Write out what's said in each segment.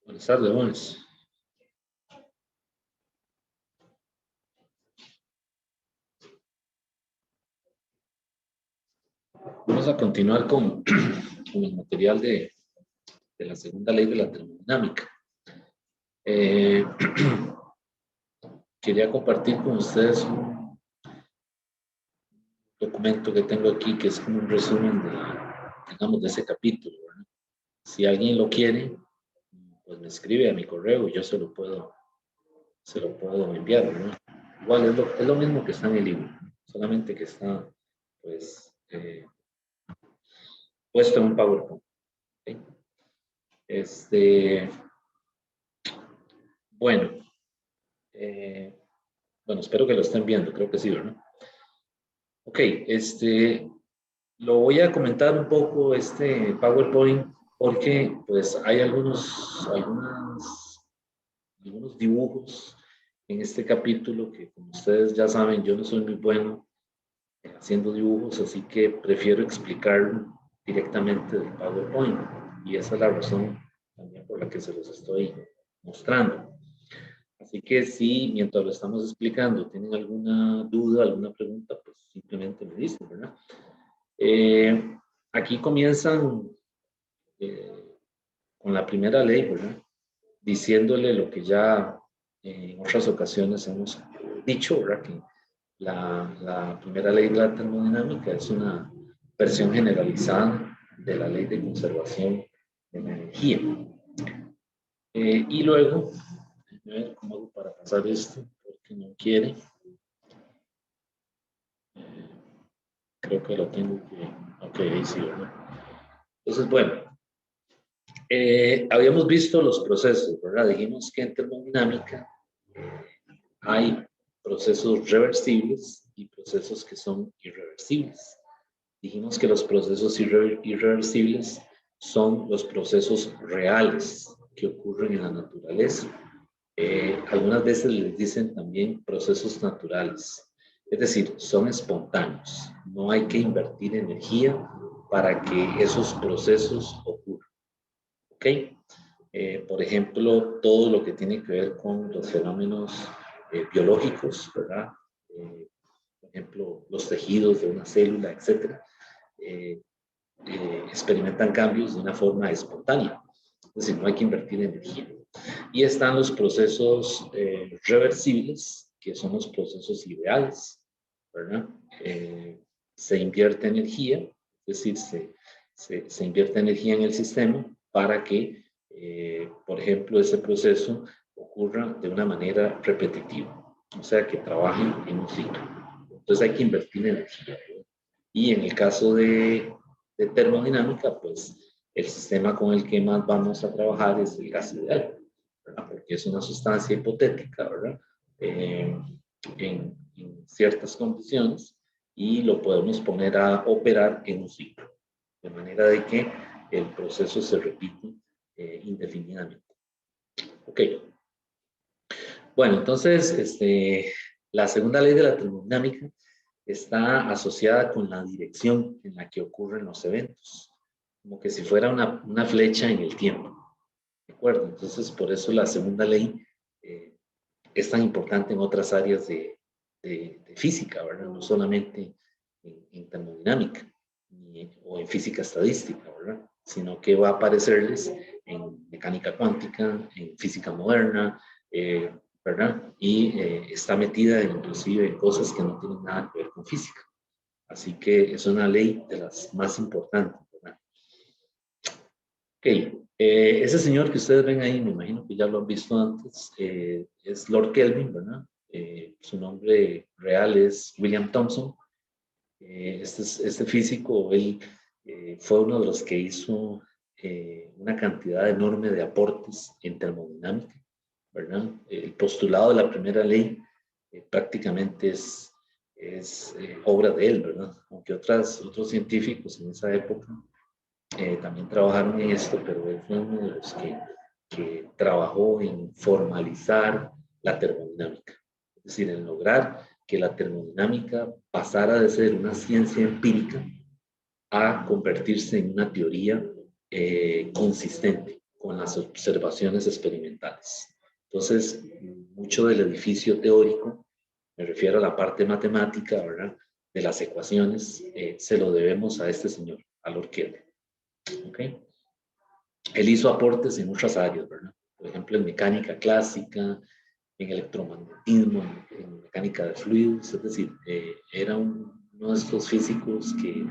Buenas tardes, buenas. Vamos a continuar con el material de la segunda ley de la termodinámica. Quería compartir con ustedes un documento que tengo aquí que es como un resumen digamos, de ese capítulo, ¿verdad? Si alguien lo quiere, pues me escribe a mi correo y yo se lo puedo enviar, ¿verdad? Igual es lo mismo que está en el libro, solamente que está, pues, puesto en un PowerPoint. ¿Okay? Bueno, bueno, espero que lo estén viendo, creo que sí, ¿verdad? Ok, lo voy a comentar un poco este PowerPoint porque pues hay algunos dibujos en este capítulo que, como ustedes ya saben, yo no soy muy bueno haciendo dibujos, así que prefiero explicarlo directamente del PowerPoint y esa es la razón también por la que se los estoy mostrando. Así que si mientras lo estamos explicando tienen alguna duda, alguna pregunta, pues simplemente me dicen, ¿verdad? Aquí comienzan con la primera ley, ¿verdad? Diciéndole lo que ya en otras ocasiones hemos dicho, ¿verdad? Que la primera ley de la termodinámica es una versión generalizada de la ley de conservación de la energía. Y luego, a ver cómo hago para pasar esto, porque no quiere. Creo que lo tengo que... Ok, ahí sí, ¿verdad? Entonces, bueno, habíamos visto los procesos, ¿verdad? Dijimos que en termodinámica hay procesos reversibles y procesos que son irreversibles. Dijimos que los procesos irreversibles son los procesos reales que ocurren en la naturaleza. Algunas veces les dicen también procesos naturales, es decir, son espontáneos. No hay que invertir energía para que esos procesos ocurran. ¿Ok? Por ejemplo, todo lo que tiene que ver con los fenómenos biológicos, ¿verdad? Por ejemplo, los tejidos de una célula, etcétera, experimentan cambios de una forma espontánea. Es decir, no hay que invertir energía. Y están los procesos reversibles, que son los procesos ideales, ¿verdad? Se invierte energía, es decir, se invierte energía en el sistema para que, por ejemplo, ese proceso ocurra de una manera repetitiva, o sea, que trabaje en un ciclo. Entonces hay que invertir energía, ¿verdad? Y en el caso de termodinámica, pues el sistema con el que más vamos a trabajar es el gas ideal, ¿verdad? Porque es una sustancia hipotética, ¿verdad? En ciertas condiciones y lo podemos poner a operar en un ciclo, de manera de que el proceso se repite indefinidamente. Ok. Bueno, entonces, la segunda ley de la termodinámica está asociada con la dirección en la que ocurren los eventos, como que si fuera una flecha en el tiempo. ¿De acuerdo? Entonces, por eso la segunda ley es tan importante en otras áreas de física, ¿verdad? No solamente en termodinámica o en física estadística, ¿verdad? Sino que va a aparecerles en mecánica cuántica, en física moderna, ¿verdad? Y está metida inclusive en cosas que no tienen nada que ver con física. Así que es una ley de las más importantes, ¿verdad? Ok, ese señor que ustedes ven ahí, me imagino que ya lo han visto antes, es Lord Kelvin, ¿verdad? Su nombre real es William Thomson. Este físico, él fue uno de los que hizo una cantidad enorme de aportes en termodinámica, ¿verdad? El postulado de la primera ley prácticamente es obra de él, ¿verdad? Aunque otros científicos en esa época también trabajaron en esto, pero él fue uno de los que trabajó en formalizar la termodinámica, es decir, en lograr que la termodinámica pasara de ser una ciencia empírica a convertirse en una teoría consistente con las observaciones experimentales. Entonces, mucho del edificio teórico, me refiero a la parte matemática, ¿verdad?, de las ecuaciones, se lo debemos a este señor, a Lord Kelvin. ¿Okay? Él hizo aportes en otras áreas, ¿verdad? Por ejemplo, en mecánica clásica, en electromagnetismo, en mecánica de fluidos, es decir, era uno de estos físicos que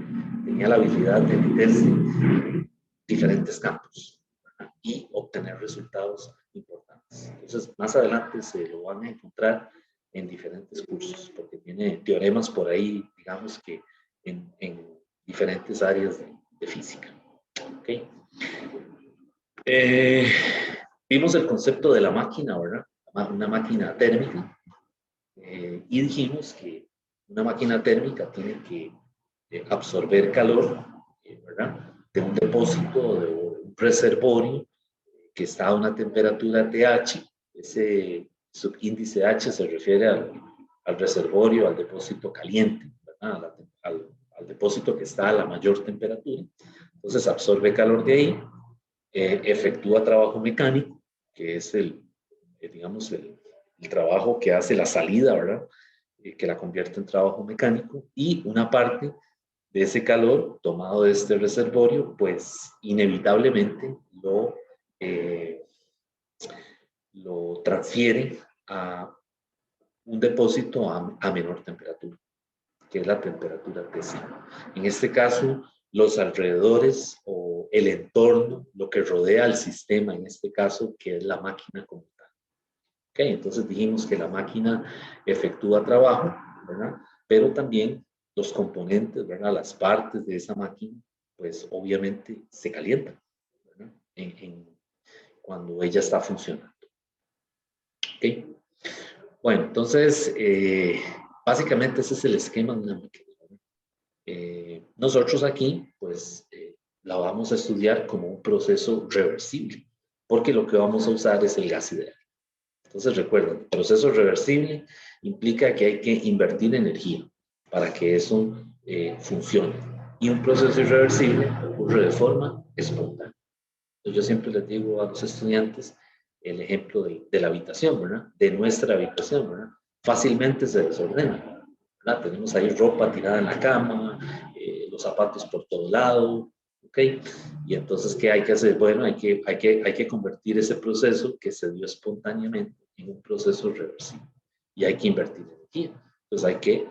tenía la habilidad de meterse en diferentes campos, ¿verdad?, y obtener resultados importantes. Entonces, más adelante se lo van a encontrar en diferentes cursos, porque tiene teoremas por ahí, digamos que en diferentes áreas de física. ¿Okay? Vimos el concepto de la máquina, ¿verdad? Una máquina térmica, y dijimos que una máquina térmica tiene que absorber calor, ¿verdad?, de un depósito, de un reservorio que está a una temperatura TH. Ese subíndice H se refiere al reservorio, al depósito caliente, ¿verdad?, al depósito que está a la mayor temperatura. Entonces absorbe calor de ahí, efectúa trabajo mecánico, que es digamos, el trabajo que hace la salida, ¿verdad?, que la convierte en trabajo mecánico, y una parte de ese calor tomado de este reservorio, pues inevitablemente lo transfiere a un depósito a menor temperatura, que es la temperatura T5. En este caso, los alrededores o el entorno, lo que rodea al sistema, en este caso, que es la máquina como tal. Okay, entonces dijimos que la máquina efectúa trabajo, ¿verdad?, pero también los componentes, ¿verdad?, las partes de esa máquina, pues obviamente se calientan, ¿verdad?, cuando ella está funcionando. Okay. Bueno, entonces, básicamente ese es el esquema de una máquina. Nosotros aquí, pues, la vamos a estudiar como un proceso reversible, porque lo que vamos a usar es el gas ideal. Entonces, recuerden, el proceso reversible implica que hay que invertir energía para que eso funcione. Y un proceso irreversible ocurre de forma espontánea. Entonces, yo siempre les digo a los estudiantes el ejemplo de la habitación, ¿verdad?, de nuestra habitación, ¿verdad? Fácilmente se desordena, ¿verdad? Tenemos ahí ropa tirada en la cama, los zapatos por todo lado, ¿ok? Y entonces, ¿qué hay que hacer? Bueno, hay que convertir ese proceso que se dio espontáneamente en un proceso reversible, y hay que invertir energía. Entonces hay que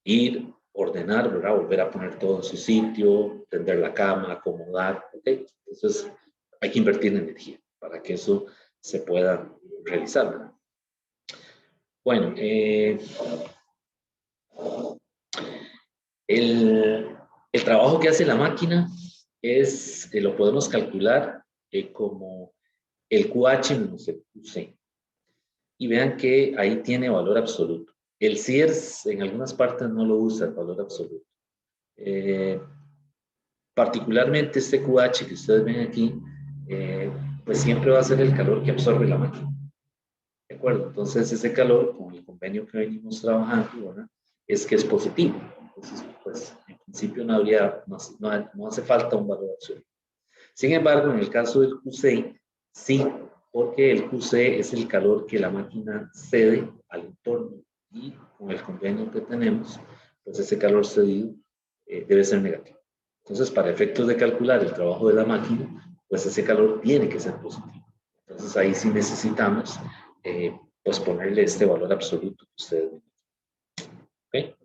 ir, ordenar, ¿verdad?, volver a poner todo en su sitio, tender la cama, acomodar, ¿ok? Entonces hay que invertir energía para que eso se pueda realizar, ¿verdad? Bueno, el trabajo que hace la máquina lo podemos calcular como el QH menos el QC. Y vean que ahí tiene valor absoluto. El CIERS en algunas partes no lo usa el valor absoluto. Particularmente este QH que ustedes ven aquí, pues siempre va a ser el calor que absorbe la máquina. ¿De acuerdo? Entonces ese calor, con el convenio que venimos trabajando, ¿verdad?, es que es positivo. Entonces, pues en principio no hace falta un valor absoluto. Sin embargo, en el caso del QC, sí, porque el QC es el calor que la máquina cede al entorno, y con el convenio que tenemos, pues ese calor cedido debe ser negativo. Entonces, para efectos de calcular el trabajo de la máquina, pues ese calor tiene que ser positivo. Entonces, ahí sí necesitamos pues ponerle este valor absoluto que ustedes ven. ¿Okay?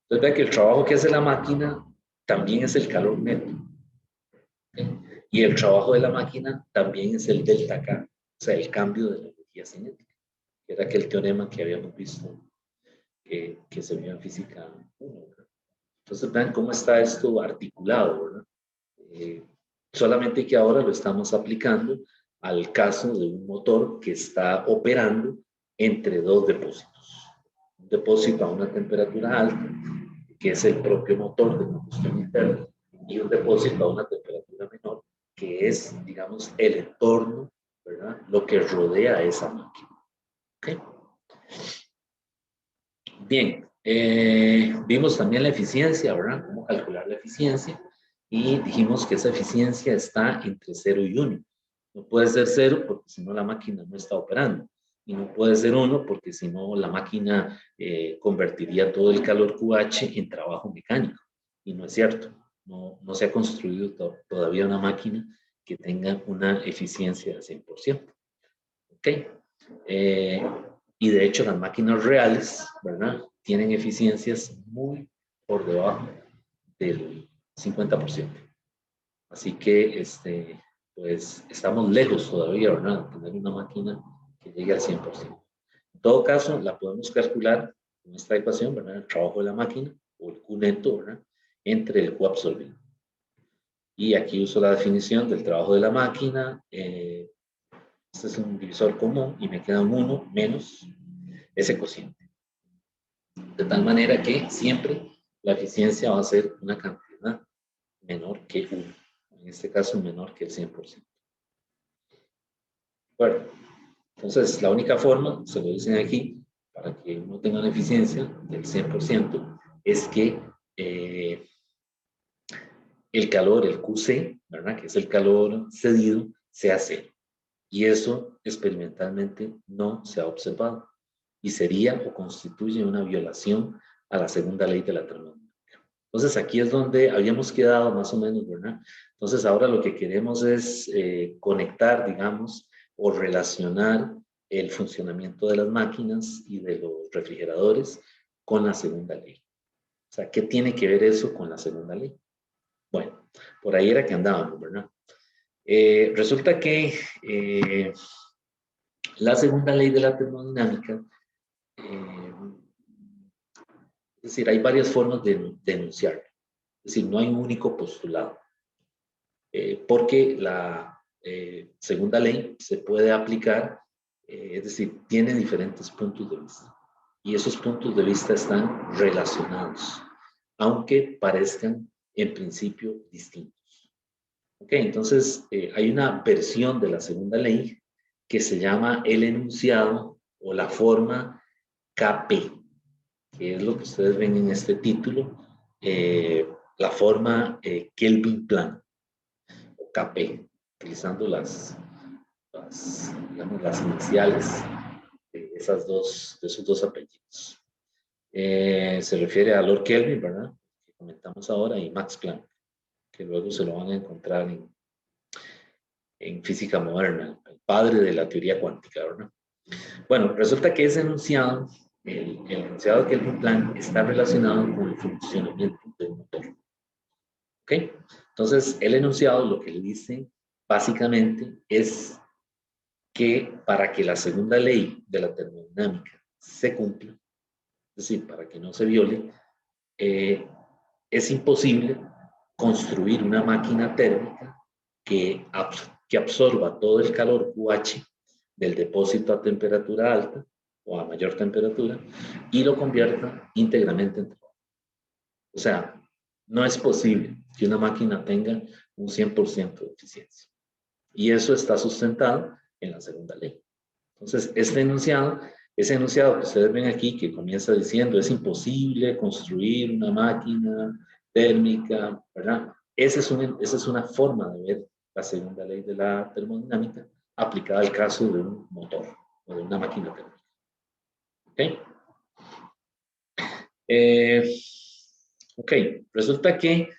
Entonces, vean que el trabajo que hace la máquina también es el calor neto. ¿Okay? Y el trabajo de la máquina también es el delta K, o sea, el cambio de la energía cinética, que era aquel teorema que habíamos visto que se vio en física 1. Entonces, vean cómo está esto articulado, ¿verdad? Solamente que ahora lo estamos aplicando al caso de un motor que está operando entre dos depósitos. Un depósito a una temperatura alta, que es el propio motor de combustión interna, y un depósito a una temperatura menor, que es, digamos, el entorno, ¿verdad?, lo que rodea a esa máquina. ¿Okay? Bien, vimos también la eficiencia, ¿verdad?, cómo calcular la eficiencia, y dijimos que esa eficiencia está entre 0 y 1. No puede ser 0 porque si no la máquina no está operando. Y no puede ser 1 porque si no la máquina convertiría todo el calor QH en trabajo mecánico. Y no es cierto. No se ha construido todavía una máquina que tenga una eficiencia del 100%. ¿Ok? Y de hecho las máquinas reales, ¿verdad? Tienen eficiencias muy por debajo del 50%. Así que, pues, estamos lejos todavía, ¿verdad? De tener una máquina que llegue al 100%. En todo caso, la podemos calcular con esta ecuación, ¿verdad? El trabajo de la máquina, o el Q neto, ¿verdad? Entre el Q absorbido. Y aquí uso la definición del trabajo de la máquina. Este es un divisor común y me queda un 1 menos ese cociente. De tal manera que siempre la eficiencia va a ser una cantidad menor que 1. En este caso, menor que el 100%. Bueno, entonces la única forma, se lo dicen aquí, para que uno tenga una eficiencia del 100%, es que el calor, el QC, ¿verdad? Que es el calor cedido, sea 0. Y eso experimentalmente no se ha observado. Y sería o constituye una violación a la segunda ley de la termodinámica. Entonces aquí es donde habíamos quedado más o menos, ¿verdad? Entonces ahora lo que queremos es conectar, digamos, o relacionar el funcionamiento de las máquinas y de los refrigeradores con la segunda ley. O sea, ¿qué tiene que ver eso con la segunda ley? Bueno, por ahí era que andábamos, ¿verdad? Resulta que la segunda ley de la termodinámica, es decir, hay varias formas de enunciarla. Es decir, no hay un único postulado. Porque la segunda ley se puede aplicar, es decir, tiene diferentes puntos de vista. Y esos puntos de vista están relacionados, aunque parezcan en principio distintos. Ok, entonces hay una versión de la segunda ley que se llama el enunciado o la forma KP, que es lo que ustedes ven en este título, la forma Kelvin-Planck. KP, utilizando digamos, las iniciales de esos dos apellidos. Se refiere a Lord Kelvin, ¿verdad? Que comentamos ahora, y Max Planck, que luego se lo van a encontrar en física moderna, el padre de la teoría cuántica, ¿verdad? Bueno, resulta que ese enunciado, el enunciado de Kelvin-Planck, está relacionado con el funcionamiento del motor. ¿Ok? Entonces, el enunciado lo que le dice básicamente es que para que la segunda ley de la termodinámica se cumpla, es decir, para que no se viole, es imposible construir una máquina térmica que absorba todo el calor QH del depósito a temperatura alta o a mayor temperatura y lo convierta íntegramente en trabajo. O sea, no es posible que una máquina tenga un 100% de eficiencia. Y eso está sustentado en la segunda ley. Entonces, ese enunciado que ustedes ven aquí, que comienza diciendo, es imposible construir una máquina térmica, ¿verdad? Esa es una forma de ver la segunda ley de la termodinámica aplicada al caso de un motor o de una máquina térmica. ¿Ok? Ok, resulta que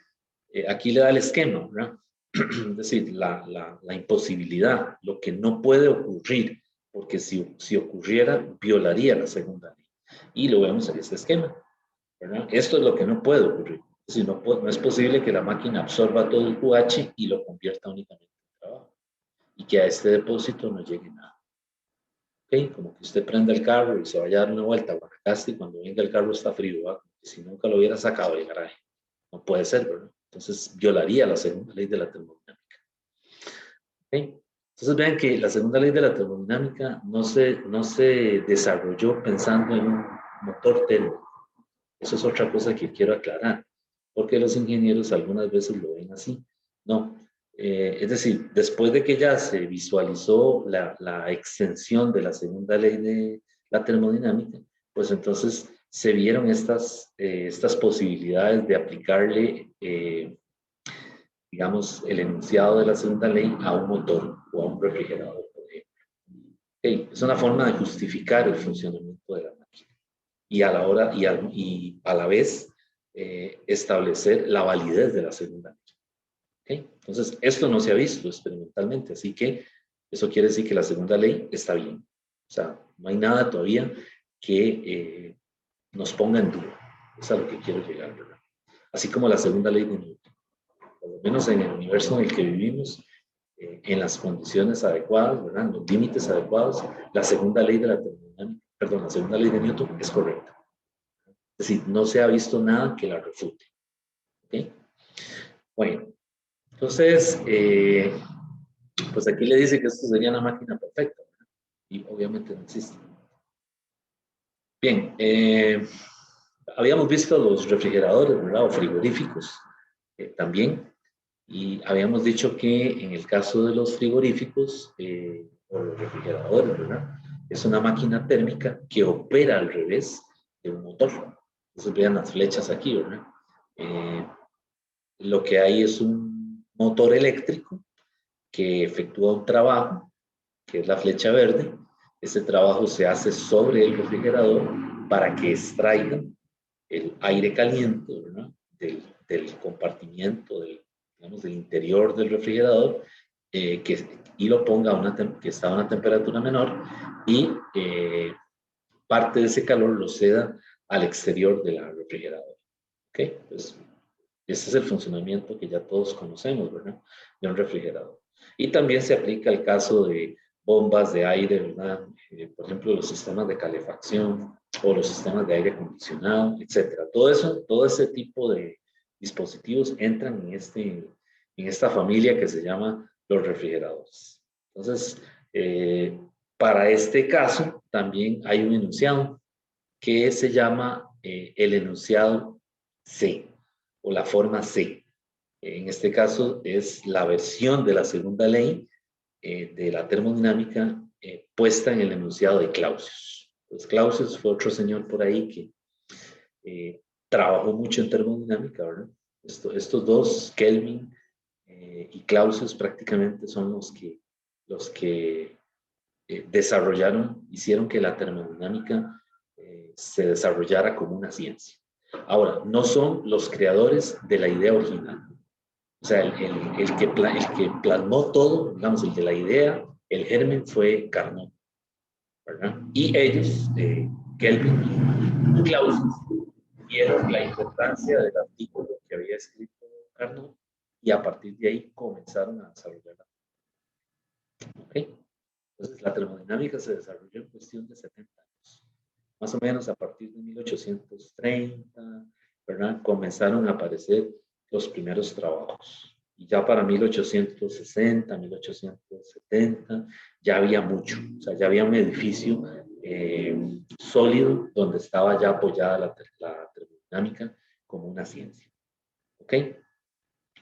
aquí le da el esquema, ¿verdad? Es decir, la imposibilidad, lo que no puede ocurrir, porque si ocurriera, violaría la segunda ley. Y lo vemos en este esquema, ¿verdad? Esto es lo que no puede ocurrir. Es decir, no es posible que la máquina absorba todo el QH y lo convierta únicamente en trabajo. Y que a este depósito no llegue nada. ¿Okay? Como que usted prenda el carro y se vaya a dar una vuelta a Guanacaste y cuando venga el carro está frío, ¿verdad? Como que si nunca lo hubiera sacado del garaje. No puede ser, ¿verdad? Entonces violaría la segunda ley de la termodinámica. ¿Okay? Entonces vean que la segunda ley de la termodinámica no se desarrolló pensando en un motor térmico. Eso es otra cosa que quiero aclarar, porque los ingenieros algunas veces lo ven así. No, es decir, después de que ya se visualizó la extensión de la segunda ley de la termodinámica, pues entonces se vieron estas posibilidades de aplicarle digamos, el enunciado de la segunda ley a un motor o a un refrigerador, por ejemplo. Okay. Es una forma de justificar el funcionamiento de la máquina y a la hora y a la vez establecer la validez de la segunda ley. Okay. Entonces, esto no se ha visto experimentalmente, así que eso quiere decir que la segunda ley está bien. O sea, no hay nada todavía que nos ponga en duda. Es a lo que quiero llegar, ¿verdad? Así como la segunda ley de Newton. Por lo menos en el universo en el que vivimos, en las condiciones adecuadas, ¿verdad? En los límites adecuados, la segunda ley de la termodinámica, perdón, la segunda ley de Newton es correcta. Es decir, no se ha visto nada que la refute. ¿Okay? Bueno, entonces, pues aquí le dice que esto sería una máquina perfecta, ¿verdad? Y obviamente no existe. Bien, habíamos visto los refrigeradores, ¿verdad? O frigoríficos también. Y habíamos dicho que en el caso de los frigoríficos o los refrigeradores, ¿verdad? Es una máquina térmica que opera al revés de un motor. Entonces vean las flechas aquí, ¿verdad? Lo que hay es un motor eléctrico que efectúa un trabajo, que es la flecha verde. Ese trabajo se hace sobre el refrigerador para que extraiga el aire caliente, ¿verdad? Del compartimiento, digamos, del interior del refrigerador, y lo ponga que está a una temperatura menor y parte de ese calor lo ceda al exterior del refrigerador. ¿Ok? Pues ese es el funcionamiento que ya todos conocemos, ¿verdad? De un refrigerador. Y también se aplica el caso de bombas de aire, ¿verdad? Por ejemplo, los sistemas de calefacción o los sistemas de aire acondicionado, etcétera. Todo eso, todo ese tipo de dispositivos entran en esta familia que se llama los refrigeradores. Entonces, para este caso, también hay un enunciado que se llama el enunciado C o la forma C. En este caso es la versión de la segunda ley de la termodinámica puesta en el enunciado de Clausius. Pues Clausius fue otro señor por ahí que trabajó mucho en termodinámica, ¿verdad? Estos dos, Kelvin y Clausius, prácticamente son los que desarrollaron, hicieron que la termodinámica se desarrollara como una ciencia. Ahora, no son los creadores de la idea original. O sea, el que plasmó todo, digamos, el de la idea, el germen fue Carnot, ¿verdad? Y ellos, Kelvin y Clausius, vieron la importancia del artículo que había escrito Carnot y a partir de ahí comenzaron a desarrollarla. ¿Ok? Entonces, la termodinámica se desarrolló en cuestión de 70 años. Más o menos a partir de 1830, ¿verdad? Comenzaron a aparecer los primeros trabajos. Y ya para 1860, 1870, ya había mucho. O sea, ya había un edificio sólido donde estaba ya apoyada la termodinámica como una ciencia. ¿Ok?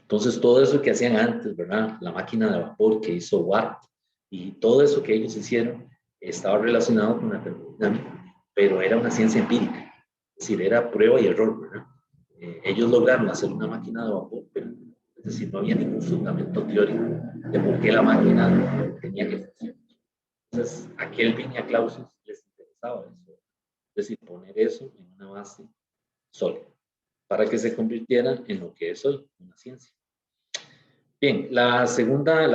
Entonces, todo eso que hacían antes, ¿verdad? La máquina de vapor que hizo Watt y todo eso que ellos hicieron estaba relacionado con la termodinámica, pero era una ciencia empírica, es decir, era prueba y error, ¿verdad? Ellos lograron hacer una máquina de vapor, pero es decir, no había ningún fundamento teórico de por qué la máquina tenía que funcionar. Entonces, a Kelvin y a Clausius les interesaba eso, es decir, poner eso en una base sólida para que se convirtiera en lo que es hoy, una ciencia. Bien, la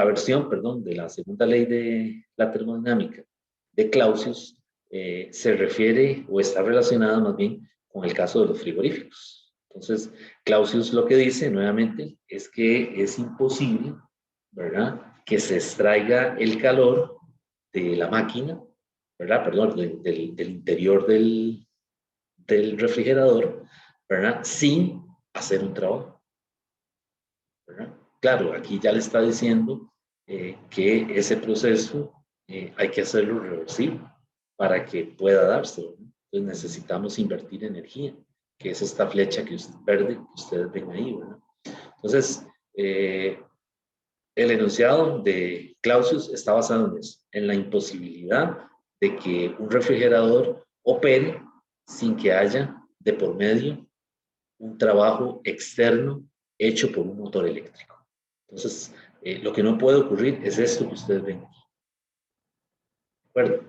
versión, perdón, de la segunda ley de la termodinámica de Clausius se refiere o está relacionada más bien con el caso de los frigoríficos. Entonces, Clausius lo que dice nuevamente es que es imposible, ¿verdad?, que se extraiga el calor de la máquina, ¿verdad?, perdón, del interior del refrigerador, ¿verdad?, sin hacer un trabajo, ¿verdad? Claro, aquí ya le está diciendo que ese proceso hay que hacerlo reversible para que pueda darse, ¿verdad? Entonces necesitamos invertir energía, que es esta flecha verde que ustedes ven ahí, ¿verdad? Entonces, el enunciado de Clausius está basado en eso, en la imposibilidad de que un refrigerador opere sin que haya de por medio un trabajo externo hecho por un motor eléctrico. Entonces, lo que no puede ocurrir es esto que ustedes ven. ¿De acuerdo?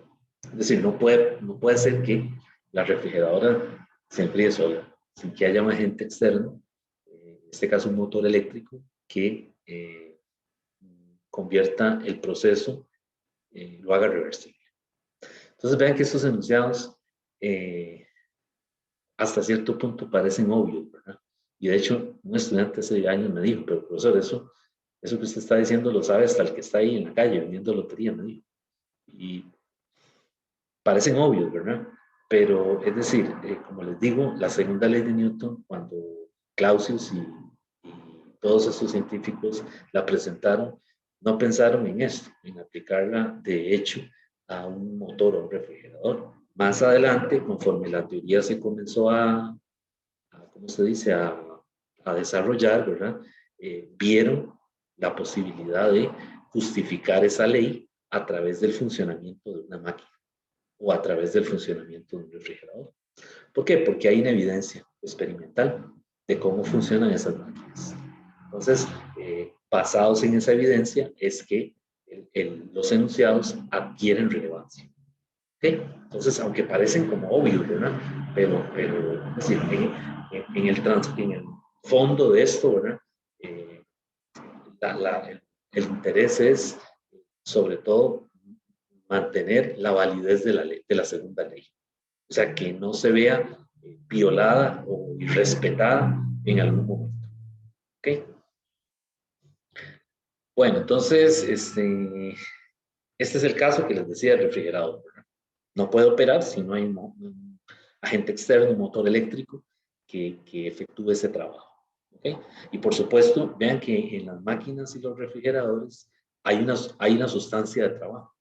Es decir, no puede ser que la refrigeradora se enfríe sola, sin que haya un agente externo, en este caso un motor eléctrico, que convierta el proceso, lo haga reversible. Entonces vean que estos enunciados hasta cierto punto parecen obvios, ¿verdad? Y de hecho, un estudiante hace años me dijo, pero profesor, eso que usted está diciendo lo sabe hasta el que está ahí en la calle vendiendo lotería, me dijo. Y parecen obvios, ¿verdad? Pero es decir, como les digo, la segunda ley de Newton, cuando Clausius y todos estos científicos la presentaron, no pensaron en esto, en aplicarla de hecho a un motor o un refrigerador. Más adelante, conforme la teoría se comenzó ¿cómo se dice?, a desarrollar, ¿verdad? Vieron la posibilidad de justificar esa ley a través del funcionamiento de una máquina o a través del funcionamiento de un refrigerador. ¿Por qué? Porque hay una evidencia experimental de cómo funcionan esas máquinas. Entonces, basados en esa evidencia, es que los enunciados adquieren relevancia. ¿Okay? Entonces, aunque parecen como obvios, ¿verdad? Pero es decir, en el fondo de esto, ¿verdad? El interés es, sobre todo, mantener la validez de la segunda ley. O sea, que no se vea violada o irrespetada en algún momento. ¿Ok? Bueno, entonces, este es el caso que les decía del refrigerador, ¿verdad? No puede operar si no hay un agente externo, un motor eléctrico que efectúe ese trabajo. ¿Okay? Y por supuesto, vean que en las máquinas y los refrigeradores hay una sustancia de trabajo.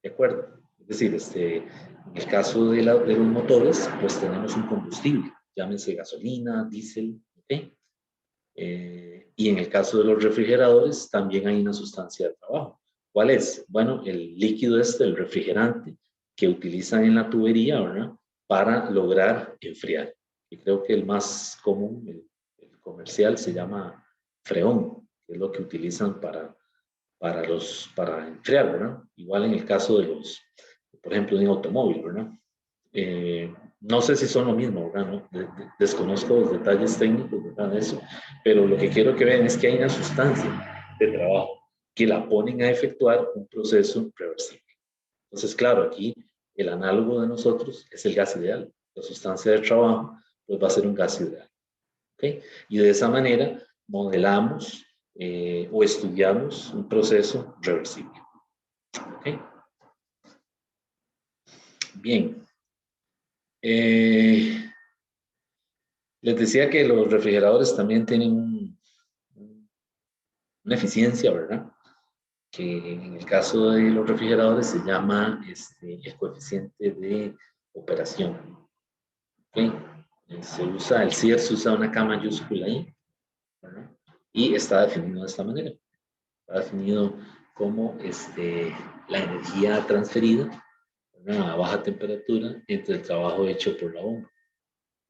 ¿De acuerdo? Es decir, en el caso de los motores, pues tenemos un combustible, llámense gasolina, diésel, ¿ok? Y en el caso de los refrigeradores, también hay una sustancia de trabajo. ¿Cuál es? Bueno, el líquido el refrigerante que utilizan en la tubería, ¿verdad? Para lograr enfriar. Y creo que el más común, el comercial, se llama freón, que es lo que utilizan para enfriar, ¿verdad? Igual en el caso por ejemplo, de un automóvil, ¿verdad? No sé si son lo mismo, ¿verdad? ¿No? Desconozco los detalles técnicos, ¿verdad? De eso, pero lo que quiero que vean es que hay una sustancia de trabajo que la ponen a efectuar un proceso reversible. Entonces, claro, aquí el análogo de nosotros es el gas ideal. La sustancia de trabajo pues va a ser un gas ideal. ¿Okay? Y de esa manera modelamos o estudiamos un proceso reversible. ¿Okay? Bien. Les decía que los refrigeradores también tienen una eficiencia, ¿verdad? Que en el caso de los refrigeradores se llama el coeficiente de operación. ¿Okay? El CIR se usa una K mayúscula ahí, ¿verdad? Y está definido de esta manera. Está definido como la energía transferida, ¿verdad?, a baja temperatura entre el trabajo hecho por la bomba.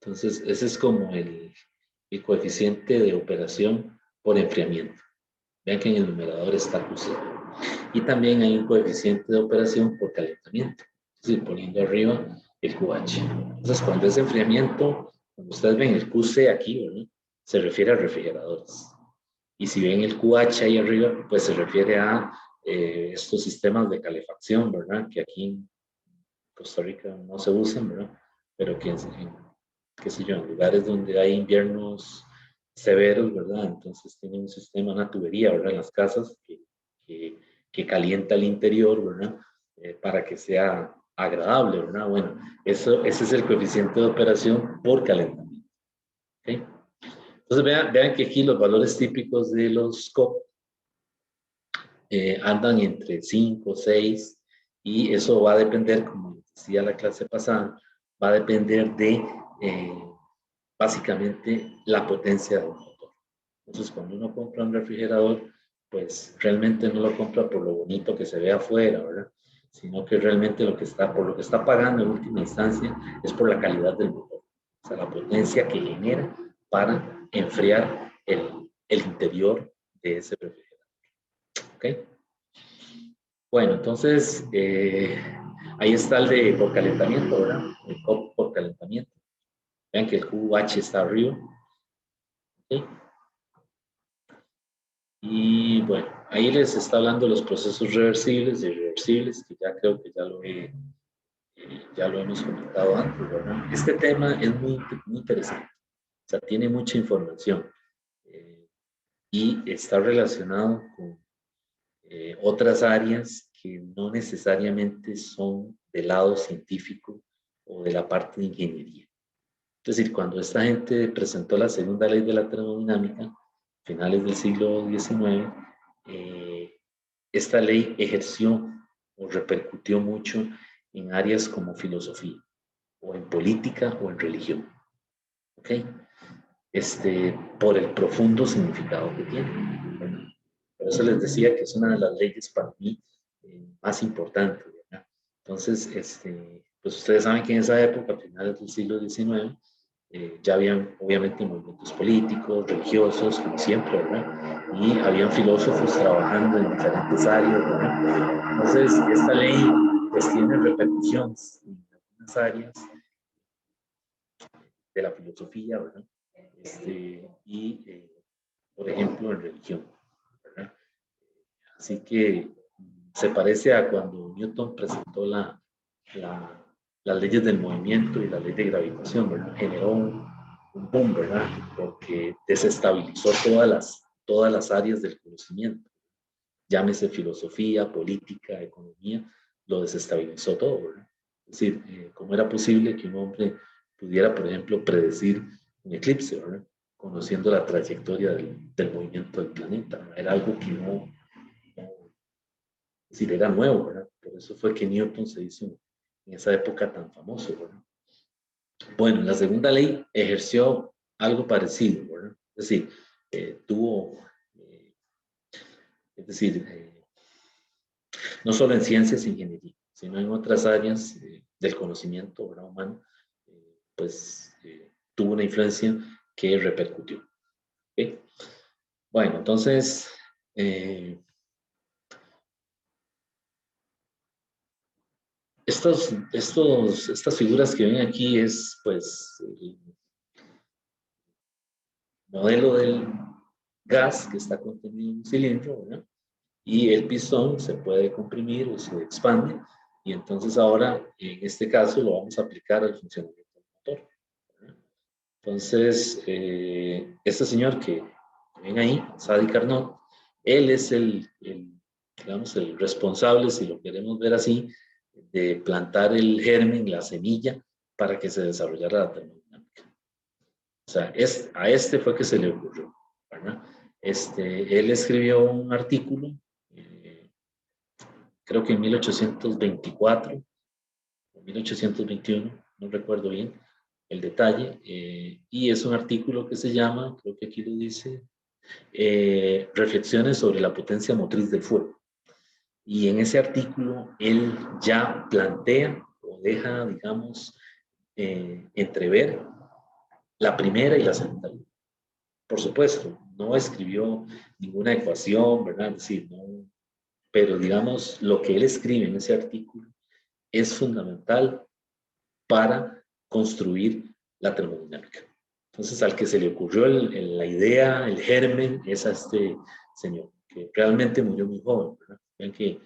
Entonces, ese es como el coeficiente de operación por enfriamiento. Vean que en el numerador está QC. Y también hay un coeficiente de operación por calentamiento, es decir, poniendo arriba el QH. Entonces, cuando es enfriamiento, cuando ustedes ven el QC aquí, ¿verdad?, se refiere a refrigeradores. Y si ven el QH ahí arriba, pues se refiere a estos sistemas de calefacción, ¿verdad?, que aquí en Costa Rica no se usan, ¿verdad?, pero que qué sé yo, en lugares donde hay inviernos severos, ¿verdad? Entonces tienen un sistema, una tubería, ¿verdad?, en las casas que calienta el interior, ¿verdad?, para que sea agradable, ¿verdad? Bueno, ese es el coeficiente de operación por calentamiento. ¿Okay? Entonces vean que aquí los valores típicos de los COP andan entre 5, 6, y eso va a depender, como decía la clase pasada, va a depender de básicamente la potencia del motor. Entonces, cuando uno compra un refrigerador, pues realmente no lo compra por lo bonito que se ve afuera, ¿verdad?, sino que realmente por lo que está pagando en última instancia es por la calidad del motor, o sea, la potencia que genera para enfriar el interior de ese refrigerador. ¿Ok? Bueno, entonces, ahí está el de por calentamiento, ¿verdad? El COP por calentamiento. Vean que el QH está arriba. ¿Ok? Y bueno, ahí les está hablando de los procesos reversibles y irreversibles, que ya creo que ya lo hemos comentado antes, ¿verdad? Este tema es muy interesante, o sea, tiene mucha información y está relacionado con otras áreas que no necesariamente son del lado científico o de la parte de ingeniería. Es decir, cuando esta gente presentó la segunda ley de la termodinámica, finales del siglo XIX, esta ley ejerció o repercutió mucho en áreas como filosofía, o en política, o en religión. ¿Ok? Por el profundo significado que tiene. ¿Verdad? Por eso les decía que es una de las leyes para mí más importantes. ¿Verdad? Entonces, pues ustedes saben que en esa época, a finales del siglo XIX, ya habían obviamente movimientos políticos, religiosos, como siempre, ¿verdad? Y habían filósofos trabajando en diferentes áreas, ¿verdad? Entonces, esta ley pues tiene repercusiones en algunas áreas de la filosofía, ¿verdad? Y, por ejemplo, en religión, ¿verdad? Así que se parece a cuando Newton presentó las leyes del movimiento y la ley de gravitación, ¿verdad? Generó un boom, ¿verdad? Porque desestabilizó todas las áreas del conocimiento. Llámese filosofía, política, economía, lo desestabilizó todo, ¿verdad? Es decir, ¿cómo era posible que un hombre pudiera, por ejemplo, predecir un eclipse, ¿verdad? Conociendo la trayectoria del movimiento del planeta, ¿verdad? Era algo que es decir, era nuevo, ¿verdad? Por eso fue que Newton se hizo en esa época tan famoso, ¿verdad? Bueno, la segunda ley ejerció algo parecido, ¿verdad? Es decir, tuvo, es decir, no solo en ciencias e ingeniería, sino en otras áreas del conocimiento, ¿verdad? Humano, pues tuvo una influencia que repercutió. ¿Okay? Bueno, entonces, estas figuras que ven aquí es, pues, el modelo del gas que está contenido en un cilindro, ¿verdad? Y el pistón se puede comprimir o se expande, y entonces ahora, en este caso, lo vamos a aplicar al funcionamiento del motor, ¿verdad? Entonces, este señor que ven ahí, Sadi Carnot, él es digamos, el responsable, si lo queremos ver así, de plantar el germen, la semilla, para que se desarrollara la termodinámica. O sea, a este fue que se le ocurrió, ¿verdad? Él escribió un artículo, eh, creo que en 1824 o 1821, no recuerdo bien el detalle, y es un artículo que se llama, creo que aquí lo dice, Reflexiones sobre la potencia motriz del fuego. Y en ese artículo él ya plantea o deja, digamos, entrever la primera y la segunda ley. Por supuesto, no escribió ninguna ecuación, ¿verdad? Es decir, no, pero digamos, lo que él escribe en ese artículo es fundamental para construir la termodinámica. Entonces, al que se le ocurrió la idea, el germen, es a este señor, que realmente murió muy joven, ¿verdad? Vean que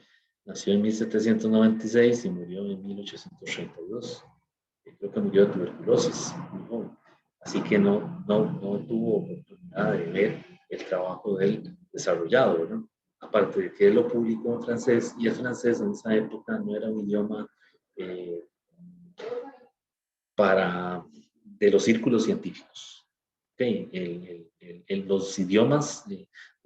nació en 1796 y murió en 1832. Creo que murió de tuberculosis, muy joven. Así que no tuvo oportunidad de ver el trabajo de él desarrollado, ¿verdad? Aparte de que él lo publicó en francés, y el francés en esa época no era un idioma eh, de los círculos científicos. Okay. Los idiomas,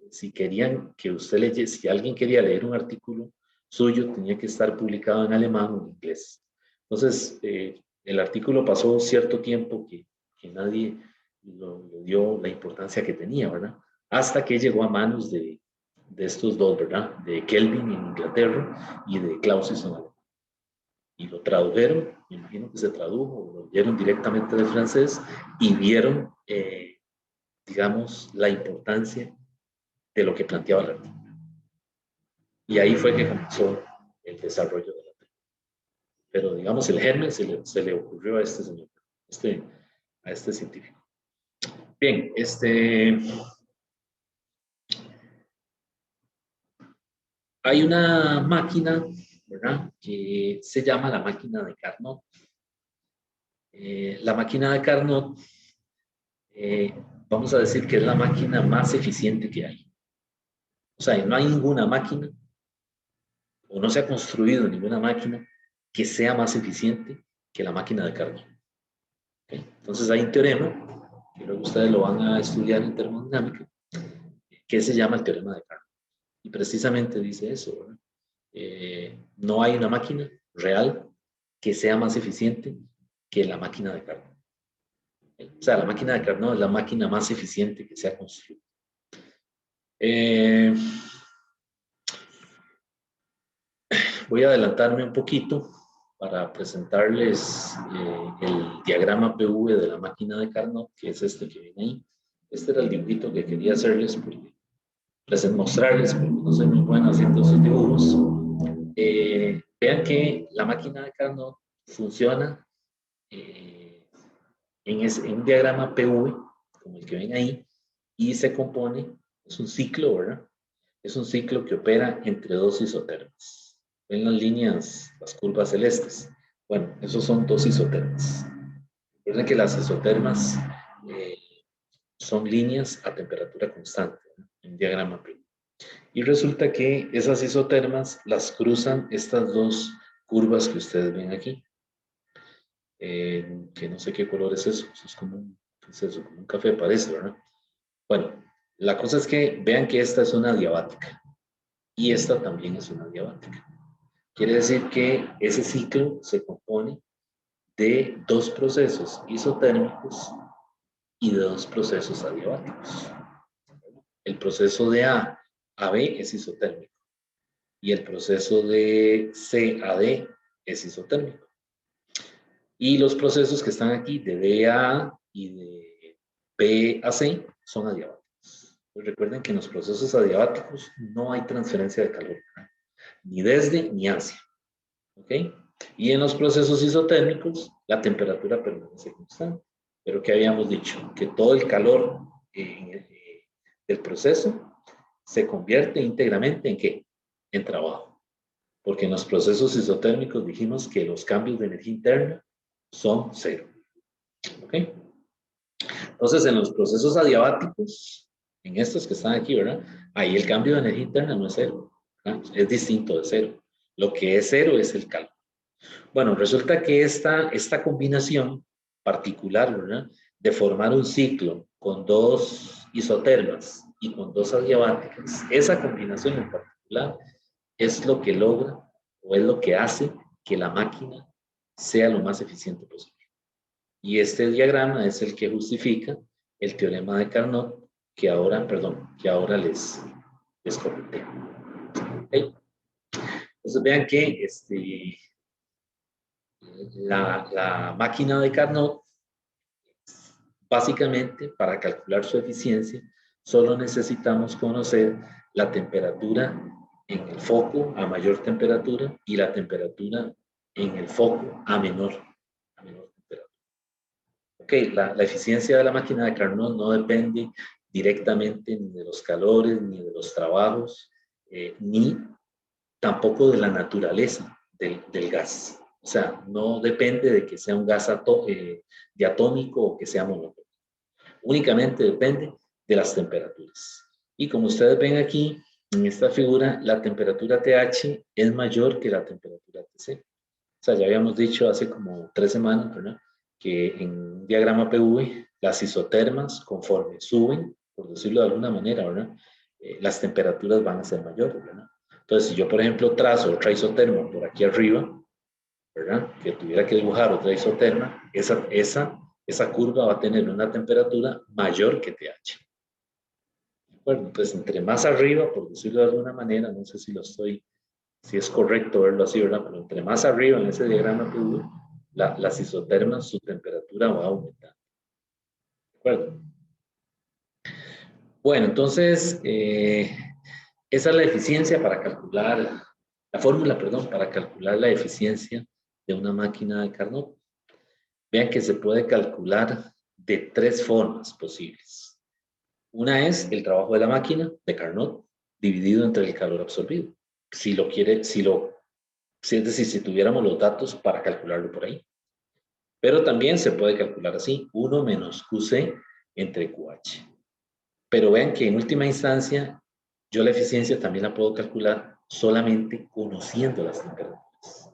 si querían que usted leyera, si alguien quería leer un artículo suyo, tenía que estar publicado en alemán o en inglés. Entonces, el artículo pasó cierto tiempo que nadie le dio la importancia que tenía, ¿verdad? Hasta que llegó a manos de estos dos, ¿verdad? De Kelvin en Inglaterra y de Clausius en Alemania. Y lo tradujeron, me imagino que se tradujo, lo leyeron directamente del francés y vieron, digamos, la importancia de lo que planteaba la técnica. Y ahí fue que comenzó el desarrollo de la técnica. Pero digamos, el germen se le ocurrió a este señor, a este científico. Bien, hay una máquina, ¿verdad?, que se llama la máquina de Carnot. La máquina de Carnot, vamos a decir que es la máquina más eficiente que hay. O sea, no hay ninguna máquina, o no se ha construido ninguna máquina que sea más eficiente que la máquina de Carnot. ¿Okay? Entonces hay un teorema, que luego ustedes lo van a estudiar en termodinámica, que se llama el teorema de Carnot. Y precisamente dice eso, ¿verdad? No hay una máquina real que sea más eficiente que la máquina de Carnot. O sea, la máquina de Carnot es la máquina más eficiente que se ha construido. Voy a adelantarme un poquito para presentarles el diagrama PV de la máquina de Carnot, que es este que viene ahí. Este era el dibujito que quería hacerles, mostrarles, porque no soy muy bueno haciendo esos dibujos. Vean que la máquina de Carnot funciona en un diagrama PV, como el que ven ahí, y se compone, es un ciclo, ¿verdad? Es un ciclo que opera entre dos isotermas. ¿Ven las líneas, las curvas celestes? Bueno, esos son dos isotermas. Recuerden que las isotermas son líneas a temperatura constante, ¿no?, en un diagrama PV. Y resulta que esas isotermas las cruzan estas dos curvas que ustedes ven aquí. Que no sé qué color es eso. Eso es como como un café parece, ¿verdad? Bueno, la cosa es que vean que esta es una diabática y esta también es una diabática. Quiere decir que ese ciclo se compone de dos procesos isotérmicos y de dos procesos adiabáticos. El proceso de A a B es isotérmico y el proceso de C a D es isotérmico. Y los procesos que están aquí de D a A y de B a C son adiabáticos. Pues recuerden que en los procesos adiabáticos no hay transferencia de calor, ¿verdad?, ni desde ni hacia. ¿Ok? Y en los procesos isotérmicos, la temperatura permanece constante. Pero ¿qué habíamos dicho? Que todo el calor del proceso se convierte íntegramente ¿en qué? En trabajo. Porque en los procesos isotérmicos dijimos que los cambios de energía interna son cero. ¿Ok? Entonces, en los procesos adiabáticos, en estos que están aquí, ¿verdad?, ahí el cambio de energía interna no es cero, ¿verdad? Es distinto de cero. Lo que es cero es el calor. Bueno, resulta que esta combinación particular, ¿verdad?, de formar un ciclo con dos isotermas y con dos adiabáticas, esa combinación en particular es lo que logra o es lo que hace que la máquina sea lo más eficiente posible. Y este diagrama es el que justifica el teorema de Carnot que ahora les comenté. ¿Okay? Entonces vean que la máquina de Carnot, básicamente, para calcular su eficiencia, solo necesitamos conocer la temperatura en el foco a mayor temperatura y la temperatura en el foco a menor temperatura. Ok, la eficiencia de la máquina de Carnot no depende directamente ni de los calores, ni de los trabajos, ni tampoco de la naturaleza del gas. O sea, no depende de que sea un gas diatómico o que sea monotónico. Únicamente depende de las temperaturas. Y como ustedes ven aquí, en esta figura, la temperatura TH es mayor que la temperatura TC. O sea, ya habíamos dicho hace como 3 semanas, ¿verdad?, que en un diagrama PV, las isotermas, conforme suben, por decirlo de alguna manera, ¿verdad?, las temperaturas van a ser mayores, ¿verdad? Entonces, si yo, por ejemplo, trazo otra isoterma por aquí arriba, ¿verdad?, que tuviera que dibujar otra isoterma, esa curva va a tener una temperatura mayor que TH. Bueno, entonces, entre más arriba, por decirlo de alguna manera, no sé si es correcto verlo así, ¿verdad?, pero entre más arriba en ese diagrama PV, las isotermas, su temperatura va a aumentar. ¿De acuerdo? Bueno, entonces, esa es la eficiencia para calcular, la fórmula, perdón, para calcular la eficiencia de una máquina de Carnot. Vean que se puede calcular de tres formas posibles. Una es el trabajo de la máquina de Carnot dividido entre el calor absorbido. Si lo quiere, es decir, si tuviéramos los datos para calcularlo por ahí. Pero también se puede calcular así, 1 menos QC entre QH. Pero vean que en última instancia, yo la eficiencia también la puedo calcular solamente conociendo las temperaturas.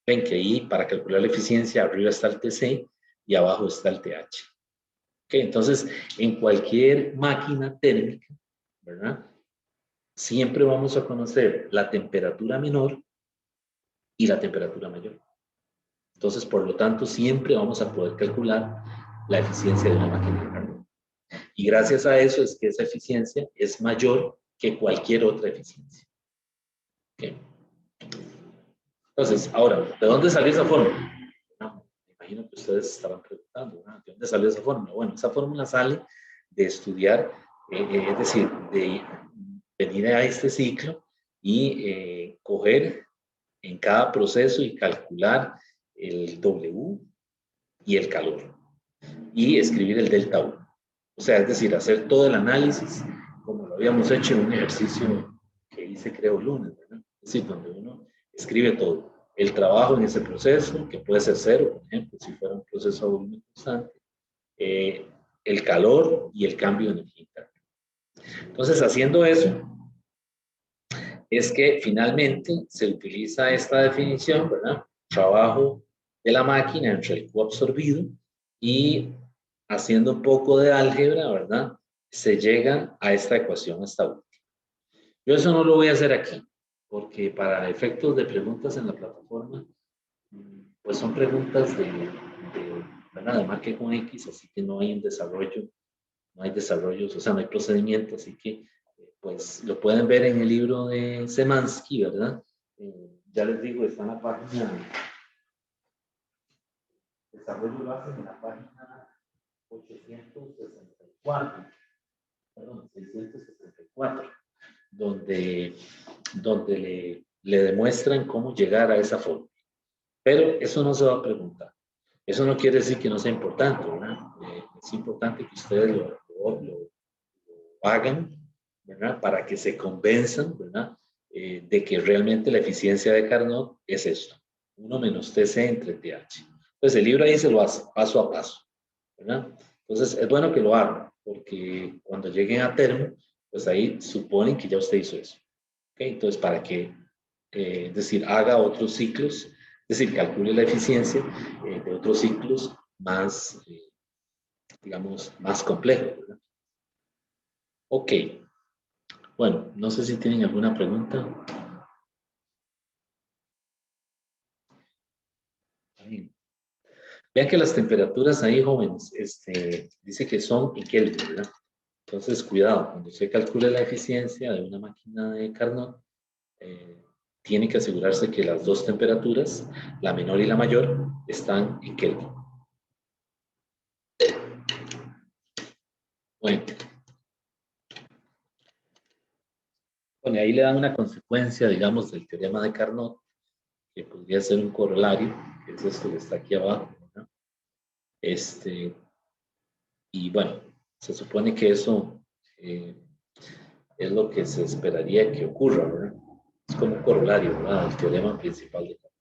Ven que ahí para calcular la eficiencia arriba está el TC y abajo está el TH. Okay, entonces, en cualquier máquina térmica, ¿verdad? Siempre vamos a conocer la temperatura menor y la temperatura mayor. Entonces, por lo tanto, siempre vamos a poder calcular la eficiencia de una máquina de Carnot. Y gracias a eso es que esa eficiencia es mayor que cualquier otra eficiencia. Okay. Entonces, ahora, ¿de dónde salió esa fórmula? No, me imagino que ustedes estarán preguntando, ¿no? ¿De dónde salió esa fórmula? Bueno, esa fórmula sale de estudiar, es decir, de venir a este ciclo y coger en cada proceso y calcular el W y el calor y escribir el delta U. O sea, es decir, hacer todo el análisis como lo habíamos hecho en un ejercicio que hice creo lunes, ¿verdad? Es decir, donde uno escribe todo. El trabajo en ese proceso, que puede ser cero, por ejemplo, si fuera un proceso a volumen constante, el calor y el cambio de energía interna. Entonces, haciendo eso, es que finalmente se utiliza esta definición, ¿verdad? Trabajo de la máquina entre el Q absorbido y haciendo un poco de álgebra, ¿verdad? Se llega a esta ecuación, esta última. Yo eso no lo voy a hacer aquí, porque para efectos de preguntas en la plataforma, pues son preguntas ¿verdad? De marca con X, así que no hay un desarrollo, no hay desarrollos, o sea, no hay procedimiento, así que pues lo pueden ver en el libro de Semansky, ¿verdad? Ya les digo, está en la página, desarrollo lo hacen en la página 864, perdón, 664, donde le demuestran cómo llegar a esa forma. Pero eso no se va a preguntar. Eso no quiere decir que no sea importante, ¿verdad? Es importante que ustedes lo hagan, ¿verdad? Para que se convenzan, ¿verdad? De que realmente la eficiencia de Carnot es esto, 1 menos TC entre TH. Entonces el libro ahí se lo hace paso a paso, ¿verdad? Entonces es bueno que lo hagan, porque cuando lleguen a termo, pues ahí suponen que ya usted hizo eso. ¿Okay? Entonces para que, es decir, haga otros ciclos, es decir, calcule la eficiencia de otros ciclos más, digamos, más complejos, ¿verdad? Ok. Bueno, no sé si tienen alguna pregunta. Vean que las temperaturas ahí, jóvenes, dice que son en Kelvin, ¿verdad? Entonces, cuidado, cuando se calcule la eficiencia de una máquina de Carnot, tiene que asegurarse que las dos temperaturas, la menor y la mayor, están en Kelvin. Bueno, ahí le dan una consecuencia, digamos, del teorema de Carnot, que podría ser un corolario, que es esto que está aquí abajo, ¿verdad? Y bueno, se supone que eso es lo que se esperaría que ocurra, ¿verdad? Es como un corolario, ¿verdad? El teorema principal de Carnot.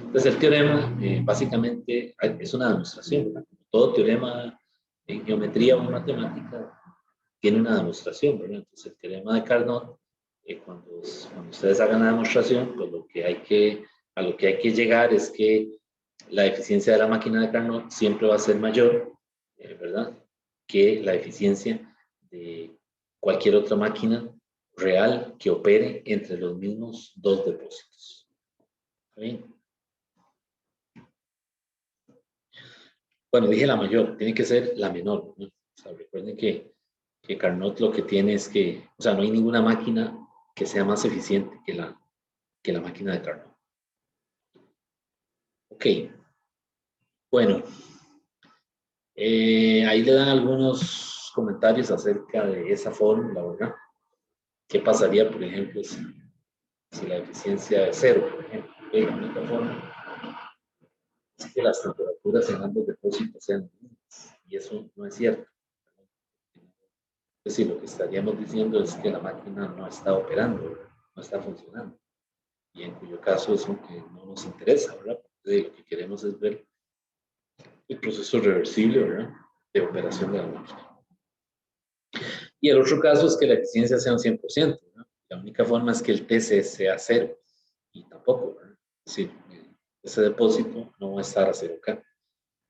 Entonces, el teorema básicamente es una demostración, ¿verdad? Todo teorema en geometría o en matemática tiene una demostración, ¿verdad? Entonces, el teorema de Carnot, cuando ustedes hagan la demostración, pues a lo que hay que llegar es que la eficiencia de la máquina de Carnot siempre va a ser mayor, ¿verdad? Que la eficiencia de cualquier otra máquina real que opere entre los mismos dos depósitos. ¿Está bien? Bueno, dije la mayor, tiene que ser la menor, ¿no? O sea, recuerden que Carnot lo que tiene es que, o sea, no hay ninguna máquina que sea más eficiente que la máquina de Carnot. Ok, bueno, ahí le dan algunos comentarios acerca de esa fórmula, ¿verdad? ¿Qué pasaría, por ejemplo, si la eficiencia es cero, por ejemplo? La única forma es que las temperaturas en ambos depósitos sean mismas, y eso no es cierto. Es decir, lo que estaríamos diciendo es que la máquina no está operando, no está funcionando, y en cuyo caso es lo que no nos interesa, ¿verdad? Porque lo que queremos es ver el proceso reversible, ¿verdad?, de operación de la máquina. Y el otro caso es que la eficiencia sea un 100%, ¿no? La única forma es que el TC sea cero, y tampoco, ¿verdad? Es decir, ese depósito no va a estar a 0K,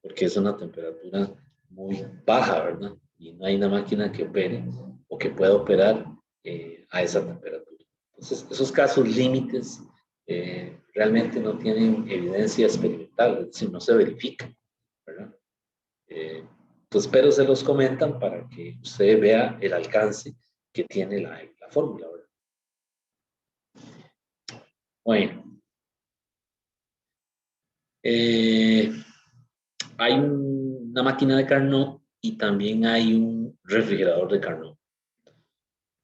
porque es una temperatura muy baja, ¿verdad? Y no hay una máquina que opere o que pueda operar a esa temperatura. Entonces, esos casos límites realmente no tienen evidencia experimental, es decir, no se verifican, ¿verdad? Entonces, pero se los comentan para que usted vea el alcance que tiene la fórmula, ¿verdad? Bueno, hay una máquina de Carnot y también hay un refrigerador de Carnot.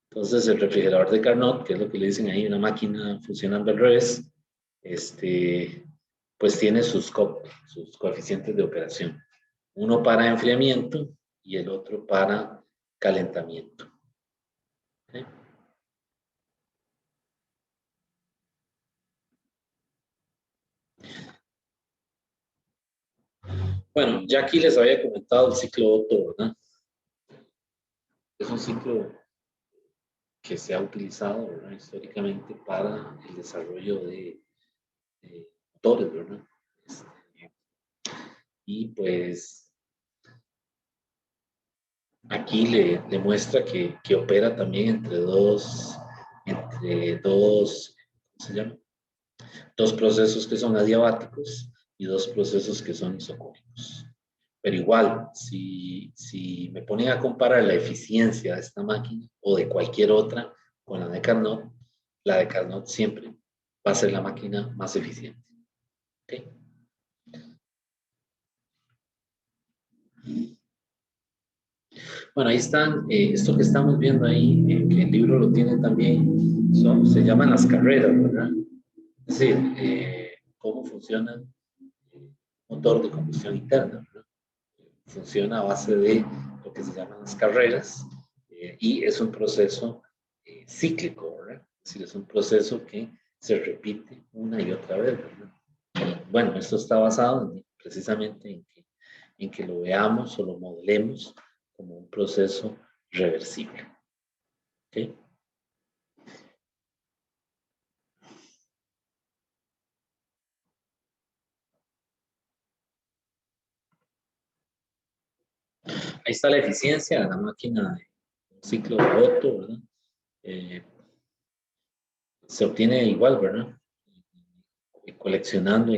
Entonces, el refrigerador de Carnot, que es lo que le dicen ahí, una máquina funcionando al revés, pues tiene sus coeficientes de operación. Uno para enfriamiento y el otro para calentamiento. ¿Okay? Bueno, ya aquí les había comentado el ciclo Otto, ¿verdad? Es un ciclo que se ha utilizado, ¿verdad?, históricamente para el desarrollo de motores, ¿verdad? Y pues aquí le muestra que opera también entre dos, ¿cómo se llama? Dos procesos que son adiabáticos y dos procesos que son isocónicos. Pero igual, si me ponen a comparar la eficiencia de esta máquina o de cualquier otra con la de Carnot siempre va a ser la máquina más eficiente. ¿Okay? Bueno, ahí están, esto que estamos viendo ahí, que el libro lo tiene también, se llaman las carreras, ¿verdad? Es decir, cómo funciona el motor de combustión interna, ¿verdad? Funciona a base de lo que se llaman las carreras, y es un proceso cíclico, ¿verdad? Es decir, es un proceso que se repite una y otra vez, ¿verdad? Y bueno, esto está basado precisamente en que lo veamos o lo modelemos como un proceso reversible. ¿Okay? Ahí está la eficiencia de la máquina de un ciclo de Otto, ¿verdad? Se obtiene igual, ¿verdad? Coleccionando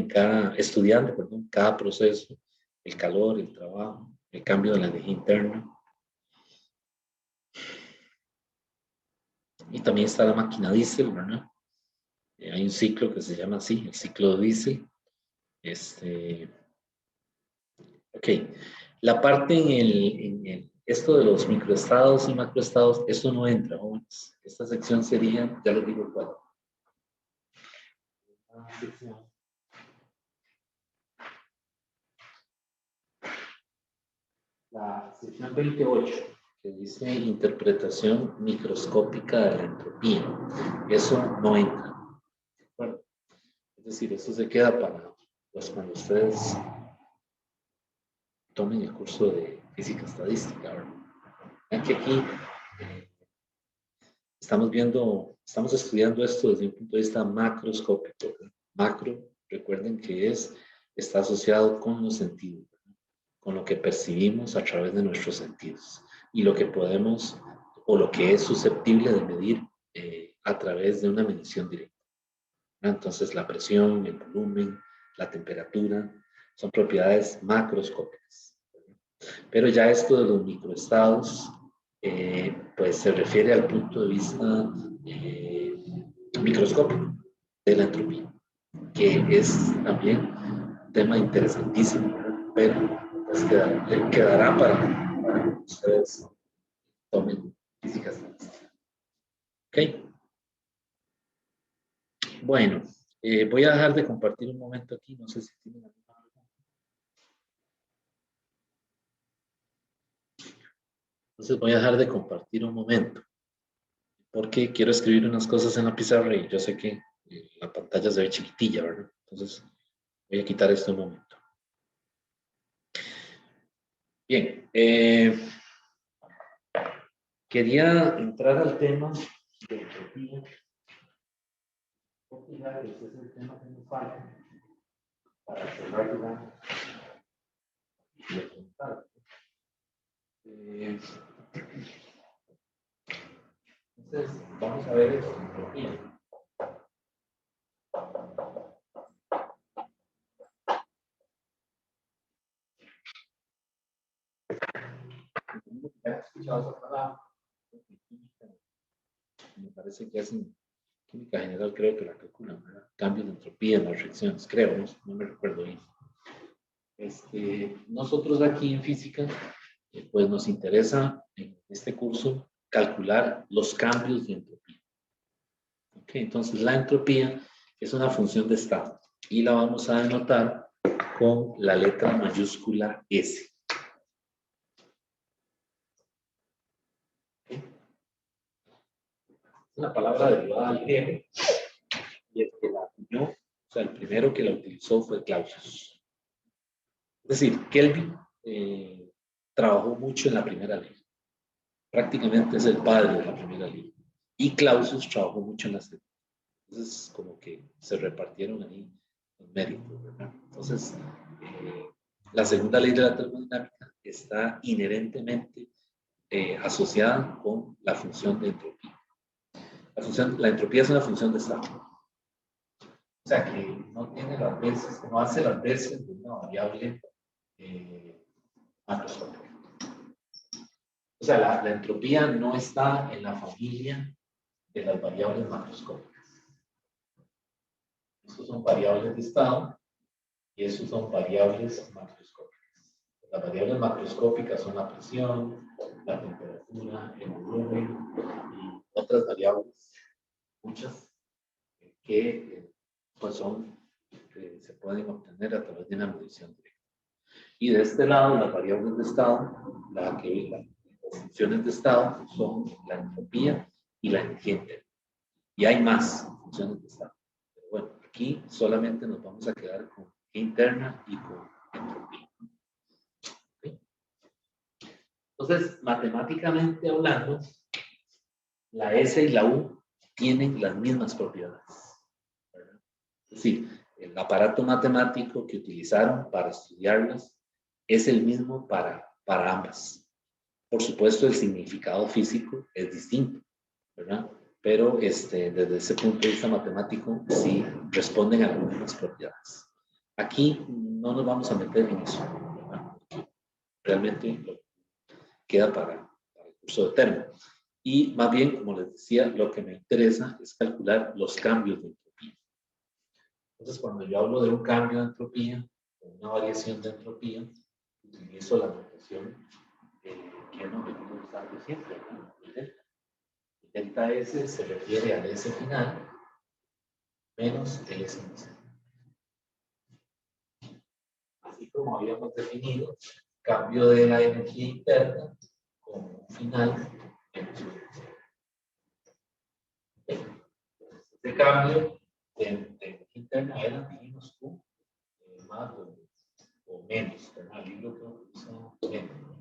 estudiando, perdón, cada proceso, el calor, el trabajo, el cambio de la energía interna. Y también está la máquina diésel, ¿verdad? Hay un ciclo que se llama así, el ciclo diésel. Ok, la parte esto de los microestados y macroestados, esto no entra, jóvenes. Esta sección sería, ya les digo cuál. La sección 28, que dice interpretación microscópica de la entropía. Eso no entra. Bueno, es decir, eso se queda para pues, cuando ustedes tomen el curso de física estadística. ¿Verdad? Ven que aquí estamos estudiando esto desde un punto de vista macroscópico. ¿Verdad? Macro, recuerden que está asociado con los sentidos, ¿verdad? Con lo que percibimos a través de nuestros sentidos y lo que podemos o lo que es susceptible de medir a través de una medición directa. Entonces, la presión, el volumen, la temperatura, son propiedades macroscópicas. Pero ya esto de los microestados, pues se refiere al punto de vista microscópico de la entropía, que es también un tema interesantísimo, ¿verdad? Pero pues quedará para ustedes tomen física estadística. ¿Ok? Bueno, voy a dejar de compartir un momento aquí. No sé si tienen alguna pregunta. Entonces voy a dejar de compartir un momento. Porque quiero escribir unas cosas en la pizarra y yo sé que la pantalla se ve chiquitilla, ¿verdad? Entonces voy a quitar esto un momento. Bien. Quería entrar al tema de entropía. Ese es el tema que nos falta para cerrar la pregunta. Entonces, vamos a ver esto, entropía. ¿He escuchado esa palabra? Me parece que es en química general, creo que la calculan, ¿verdad? Cambios de entropía en las reacciones, creo, no me recuerdo bien. Nosotros aquí en física, pues nos interesa en este curso calcular los cambios de entropía. Okay, entonces la entropía es una función de estado y la vamos a denotar con la letra mayúscula S. Okay. Es una palabra derivada del griego y el que la acuñó, o sea, el primero que la utilizó fue Clausius. Es decir, Kelvin trabajó mucho en la primera ley. Prácticamente es el padre de la primera ley. Y Clausius trabajó mucho en la segunda. Entonces, como que se repartieron ahí los méritos, ¿verdad? Entonces, la segunda ley de la termodinámica está inherentemente asociada con la función de entropía. La entropía es una función de estado. O sea, que no tiene las veces, no hace las veces de una variable macroscópica. O sea, la entropía no está en la familia de las variables macroscópicas. Estos son variables de estado y esos son variables macroscópicas. Las variables macroscópicas son la presión, la temperatura, el volumen y otras variables, muchas, que pues se pueden obtener a través de una medición directa. Y de este lado, las variables de estado, las funciones de estado son la entropía y la energía interna. Y hay más funciones de estado. Pero bueno, aquí solamente nos vamos a quedar con interna y con entropía. ¿Okay? Entonces, matemáticamente hablando, la S y la U tienen las mismas propiedades, ¿verdad? Es decir, el aparato matemático que utilizaron para estudiarlas es el mismo para ambas. Por supuesto, el significado físico es distinto, ¿verdad? Pero desde ese punto de vista matemático, sí responden a las mismas propiedades. Aquí no nos vamos a meter en eso, ¿verdad? Realmente queda para el curso de termo. Y más bien, como les decía, lo que me interesa es calcular los cambios de entropía. Entonces, cuando yo hablo de un cambio de entropía, o una variación de entropía, utilizo la notación que no venimos usando siempre, ¿no? El delta. El delta S se refiere al S final menos el S inicial. Así como habíamos definido cambio de la energía interna como un final menos un inicial. Este cambio de energía interna era dijimos Q más o menos, ¿verdad? El libro que usa menos.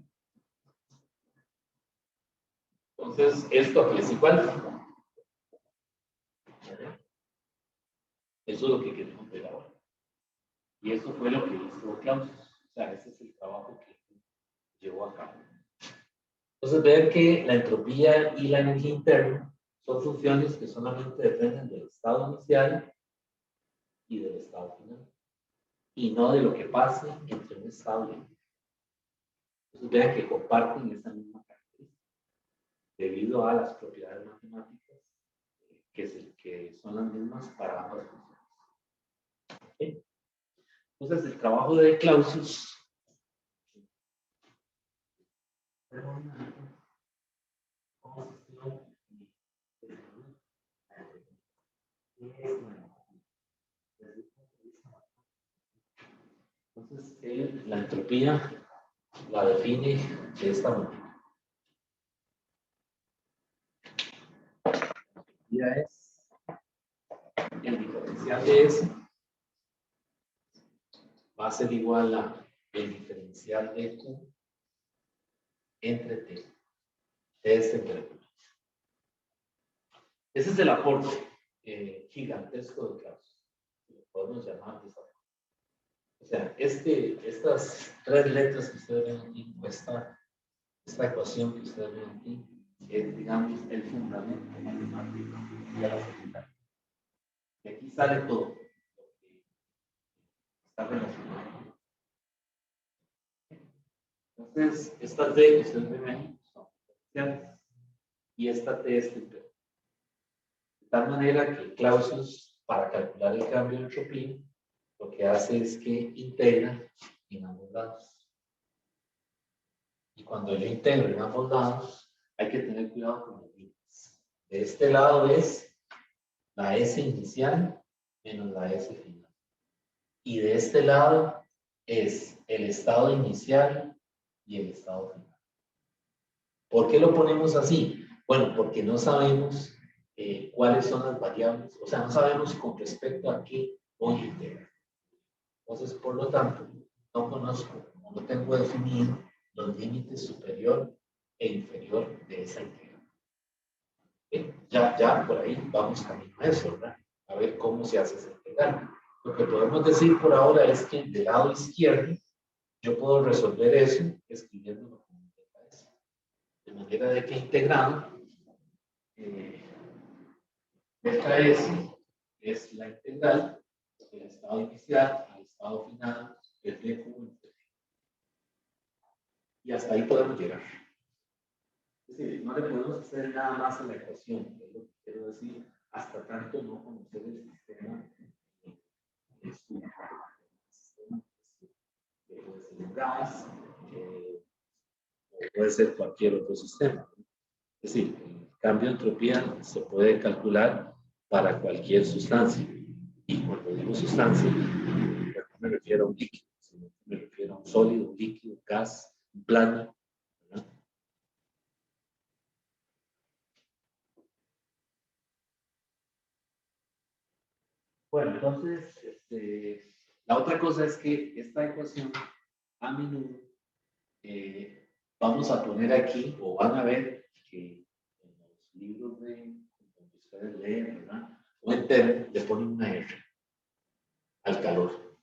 Entonces, esto aquí es igual. Eso es lo que queremos ver ahora. Y eso fue lo que hizo Clausius. O sea, ese es el trabajo que llevó a cabo. Entonces, ver que la entropía y la energía interna son funciones que solamente dependen del estado inicial y del estado final. Y no de lo que pase entre un estado y otro. Entonces, vean que comparten esa misma característica debido a las propiedades matemáticas que son las mismas para ambas funciones. ¿Okay? Entonces, el trabajo de Clausius Entonces, la entropía la define de esta manera. Ya es el diferencial de S va a ser igual a el diferencial de Q entre T. T es temperatura. Ese es el aporte gigantesco de Clausius. Lo podemos llamar de esa forma. O sea, estas tres letras que ustedes ven aquí, esta ecuación que ustedes ven aquí, es, digamos, el fundamento matemático de la secundaria. Y aquí sale todo lo que está relacionado. Entonces, estas D que ustedes ven ahí son potenciales y esta T es temperatura. De tal manera que Clausius, para calcular el cambio de entropía, lo que hace es que integra en ambos lados. Y cuando yo integro en ambos lados, hay que tener cuidado con los límites. De este lado es la S inicial menos la S final. Y de este lado es el estado inicial y el estado final. ¿Por qué lo ponemos así? Bueno, porque no sabemos cuáles son las variables, o sea, no sabemos con respecto a qué voy a integrar. Entonces, por lo tanto, no conozco, no tengo definido los límites superior e inferior de esa integral. Ya por ahí vamos camino a eso, ¿verdad? A ver cómo se hace esa integral. Lo que podemos decir por ahora es que del lado izquierdo yo puedo resolver eso escribiéndolo como delta S. De manera de que integrado delta S es la integral del estado inicial al estado final del D cubo entre T. Y hasta ahí podemos llegar. Es decir, no le podemos hacer nada más a la ecuación, es lo que quiero decir, hasta tanto no conocer el sistema que puede ser un gas, o puede ser cualquier otro sistema. Es decir, el cambio de entropía se puede calcular para cualquier sustancia. Y cuando digo sustancia, no me refiero a un líquido, sino me refiero a un sólido, un líquido, gas, un plasma. Bueno, entonces, la otra cosa es que esta ecuación a menudo vamos a poner aquí, o van a ver que en los libros de donde ustedes leen, ¿verdad? O entero, le ponen una R al calor.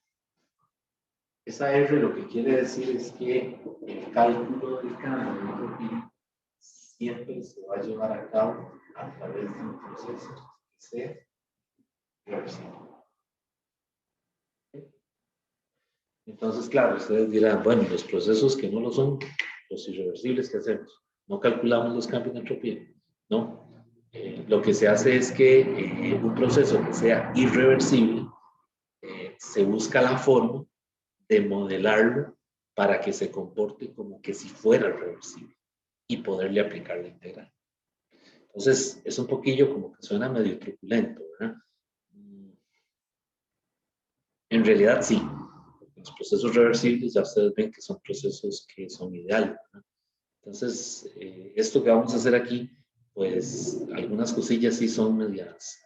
Esa R lo que quiere decir es que el cálculo del cambio de entropía siempre se va a llevar a cabo a través de un proceso que sea reversible. Entonces, claro, ustedes dirán, bueno, los procesos que no lo son, los irreversibles, ¿qué hacemos? No calculamos los cambios de entropía, ¿no? Lo que se hace es que un proceso que sea irreversible, se busca la forma de modelarlo para que se comporte como que si fuera reversible y poderle aplicar la integral. Entonces, es un poquillo como que suena medio truculento, ¿verdad? En realidad, sí. Los procesos reversibles ya ustedes ven que son procesos que son ideales, ¿verdad? Entonces, esto que vamos a hacer aquí, pues algunas cosillas sí son medias,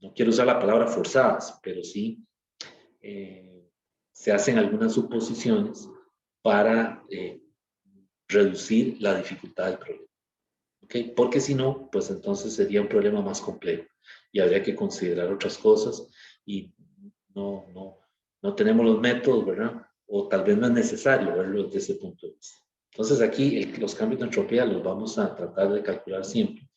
no quiero usar la palabra forzadas, pero sí se hacen algunas suposiciones para reducir la dificultad del problema. ¿Okay? Porque si no, pues entonces sería un problema más complejo y habría que considerar otras cosas y no tenemos los métodos, ¿verdad? O tal vez no es necesario verlo desde ese punto de vista. Entonces aquí los cambios de entropía los vamos a tratar de calcular siempre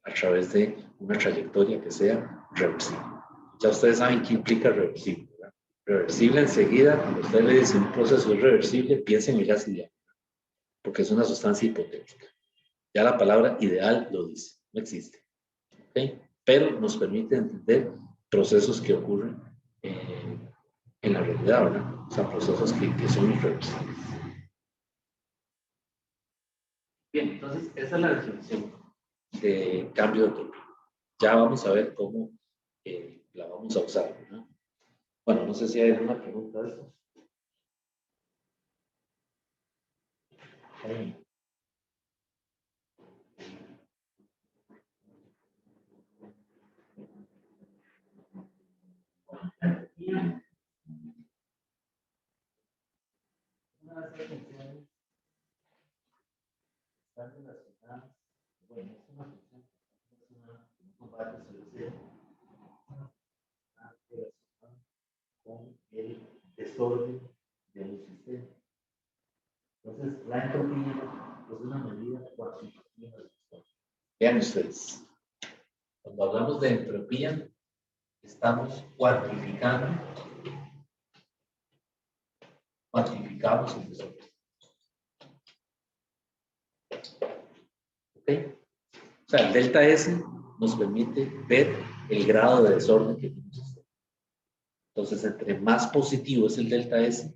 a través de una trayectoria que sea reversible. Ya ustedes saben qué implica reversible, ¿verdad? Reversible enseguida, cuando usted le dice un proceso es reversible, piensen en el gas ideal, porque es una sustancia hipotética. Ya la palabra ideal lo dice, no existe. ¿Okay? Pero nos permite entender procesos que ocurren en la realidad, ¿verdad? O sea, procesos que son irreversibles. Bien, entonces esa es la definición de cambio de entropía. ya vamos a ver cómo la vamos a usar, ¿verdad? Bueno, no sé si hay alguna pregunta de eso. Una de estas funciones están relacionadas, bueno, es una función, es un combate solución con el desorden de un sistema. Entonces, la entropía es una medida cuantitativa del desorden. Vean ustedes, cuando hablamos de entropía, estamos cuantificamos el desorden. ¿Ok? O sea, el delta S nos permite ver el grado de desorden que tiene un sistema. Entonces, entre más positivo es el delta S,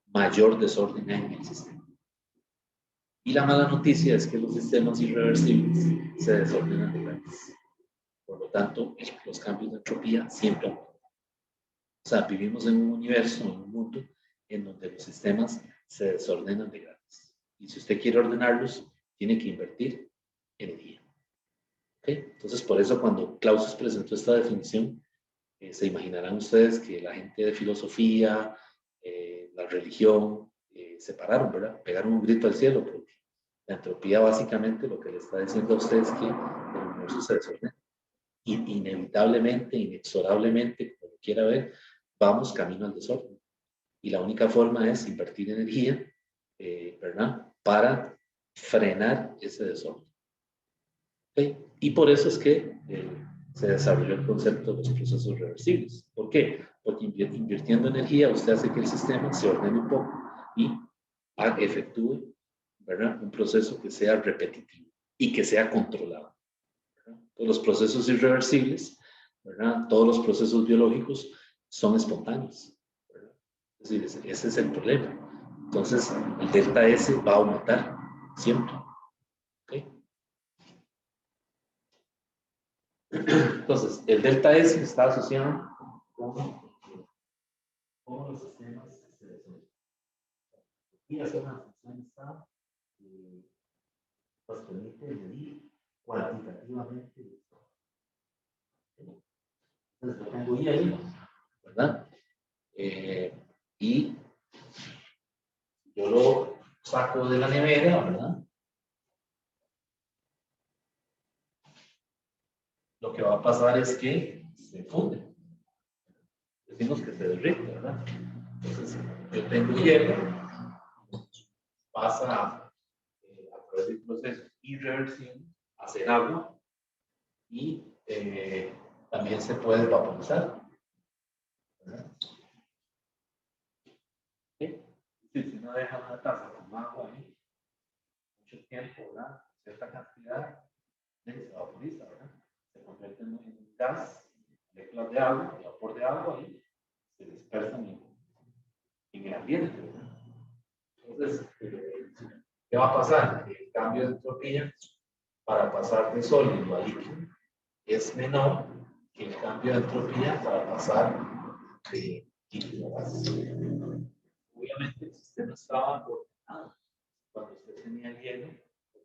mayor desorden hay en el sistema. Y la mala noticia es que los sistemas irreversibles se desordenan de gratis. Por lo tanto, los cambios de entropía siempre aumentan. O sea, vivimos en un universo, en un mundo, en donde los sistemas se desordenan de gratis. Y si usted quiere ordenarlos, tiene que invertir energía. ¿Okay? Entonces, por eso cuando Clausius presentó esta definición, se imaginarán ustedes que la gente de filosofía, la religión, se pararon, ¿verdad? Pegaron un grito al cielo, porque la entropía básicamente lo que le está diciendo a ustedes es que el universo se desordena. Inevitablemente, inexorablemente, como lo quiera ver, vamos camino al desorden. Y la única forma es invertir energía, ¿verdad? Para frenar ese desorden. ¿Okay? Y por eso es que se desarrolló el concepto de los procesos reversibles. ¿Por qué? Porque invirtiendo energía usted hace que el sistema se ordene un poco y efectúe, ¿verdad? Un proceso que sea repetitivo y que sea controlado. Los procesos irreversibles, ¿verdad? Todos los procesos biológicos son espontáneos, ¿verdad? Es decir, ese es el problema. Entonces, el delta S va a aumentar siempre. ¿Okay? Entonces, el delta S está asociado con los sistemas que se desarrollan. Y hacer una función está nos permite medir cuantitativamente. Entonces, lo tengo ahí, ¿verdad? Y yo lo saco de la nevera, ¿verdad? Lo que va a pasar es que se funde. Decimos que se derrite, ¿verdad? Entonces, yo tengo hielo, pasa a través del proceso irreversible, hacer agua y también se puede vaporizar. ¿Verdad? ¿Sí? Si no deja una taza con agua ahí, mucho tiempo, ¿verdad? Cierta cantidad, se vaporiza, ¿verdad? Se convierte en un gas, moléculas de agua, vapor de agua y se dispersan en el ambiente, ¿verdad? Entonces, ¿qué va a pasar? El cambio de entropía para pasar de sólido a líquido es menor que el cambio de entropía para pasar de líquido a gas. Obviamente el sistema estaba ordenado cuando usted tenía el hielo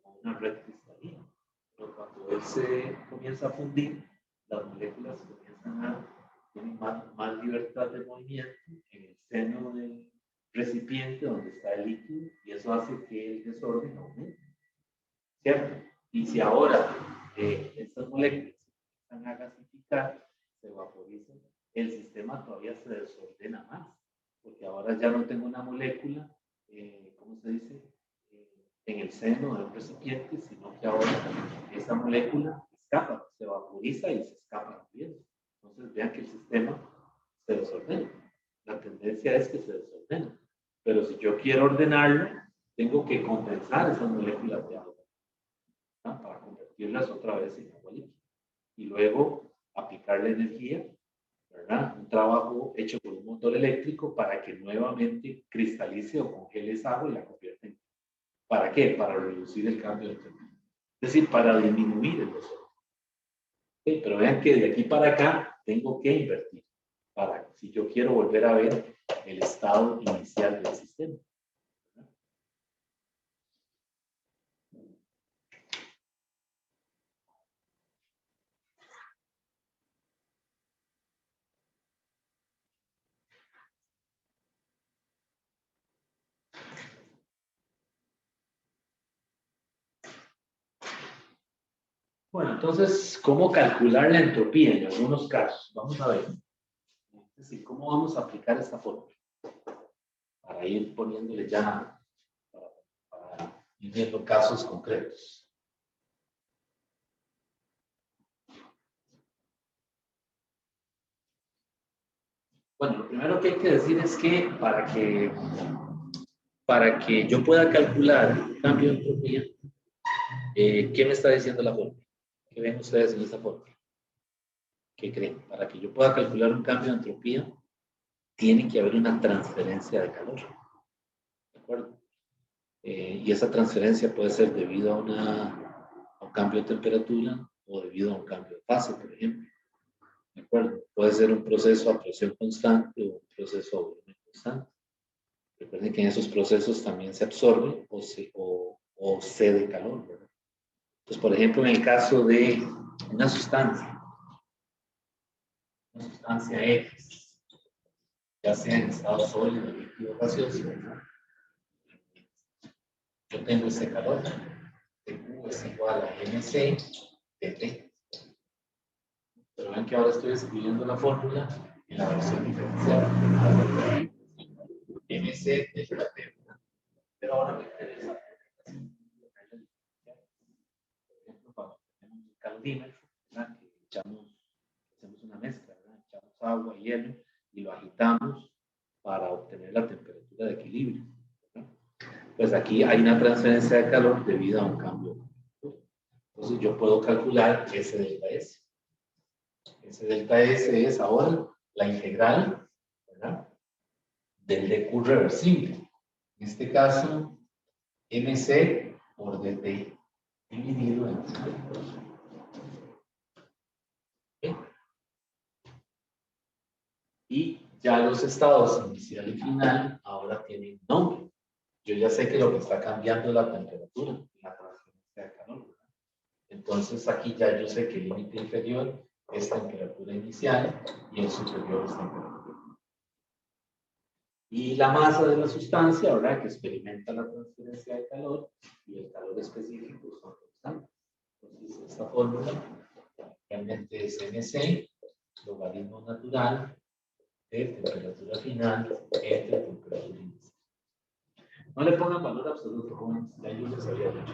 como una red cristalina, pero cuando él se comienza a fundir, las moléculas comienzan a tener más libertad de movimiento en el seno del recipiente donde está el líquido y eso hace que el desorden aumente, ¿cierto? Y si ahora estas moléculas empiezan a gasificar, se vaporizan, el sistema todavía se desordena más, porque ahora ya no tengo una molécula, ¿cómo se dice? En el seno del recipiente, sino que ahora esa molécula escapa, se vaporiza y se escapa también. Entonces vean que el sistema se desordena. La tendencia es que se desordena. Pero si yo quiero ordenarlo, tengo que condensar esas moléculas de agua, ¿no? Para convertirlas otra vez en agua líquida. Y luego aplicarle energía, ¿verdad? Un trabajo hecho por un motor eléctrico para que nuevamente cristalice o congele esa agua y la convierta en. ¿Para qué? Para reducir el cambio de entropía. Es decir, para disminuir el desorden. Pero vean que de aquí para acá tengo que invertir para si yo quiero volver a ver el estado inicial del sistema. Bueno, entonces, ¿cómo calcular la entropía en algunos casos? Vamos a ver. Es decir, ¿cómo vamos a aplicar esta fórmula? Para ir poniéndole ya, para ir viendo casos concretos. Bueno, lo primero que hay que decir es que para que yo pueda calcular un cambio de entropía, ¿qué me está diciendo la fórmula? ¿Qué ven ustedes en esta fórmula? ¿Qué creen? Para que yo pueda calcular un cambio de entropía, tiene que haber una transferencia de calor. ¿De acuerdo? Y esa transferencia puede ser debido a un cambio de temperatura o debido a un cambio de fase, por ejemplo. ¿De acuerdo? Puede ser un proceso a presión constante o un proceso a volumen constante. Recuerden que en esos procesos también se absorbe o cede calor, ¿verdad? Entonces, por ejemplo, en el caso de una sustancia X, ya sea en estado sólido, líquido, gaseoso, ¿verdad? Yo tengo ese calor, Q es igual a MC de T. Pero ven que ahora estoy escribiendo la fórmula en la versión diferencial. MC de T. Pero ahora me interesa. Por ejemplo, cuando tenemos el calorímetro, ¿verdad? Que hacemos una mezcla, ¿verdad? Echamos agua y hielo y lo agitamos para obtener la temperatura de equilibrio, ¿verdad? Pues aquí hay una transferencia de calor debido a un cambio de temperatura. Entonces yo puedo calcular ese delta S. Ese delta S es ahora la integral, ¿verdad?, del dQ reversible. En este caso, MC por dt dividido entre dQ. ¿Okay? Y ya los estados inicial y final ahora tienen nombre. Yo ya sé que lo que está cambiando es la temperatura, la transferencia de calor, ¿verdad? Entonces aquí ya yo sé que el límite inferior es temperatura inicial y el superior es temperatura. Y la masa de la sustancia, ¿verdad?, que experimenta la transferencia de calor y el calor específico son constantes. Entonces esta fórmula realmente es MC, logaritmo natural de temperatura final entre temperatura inicial. No le pongan valor absoluto, jóvenes, ya yo les había dicho.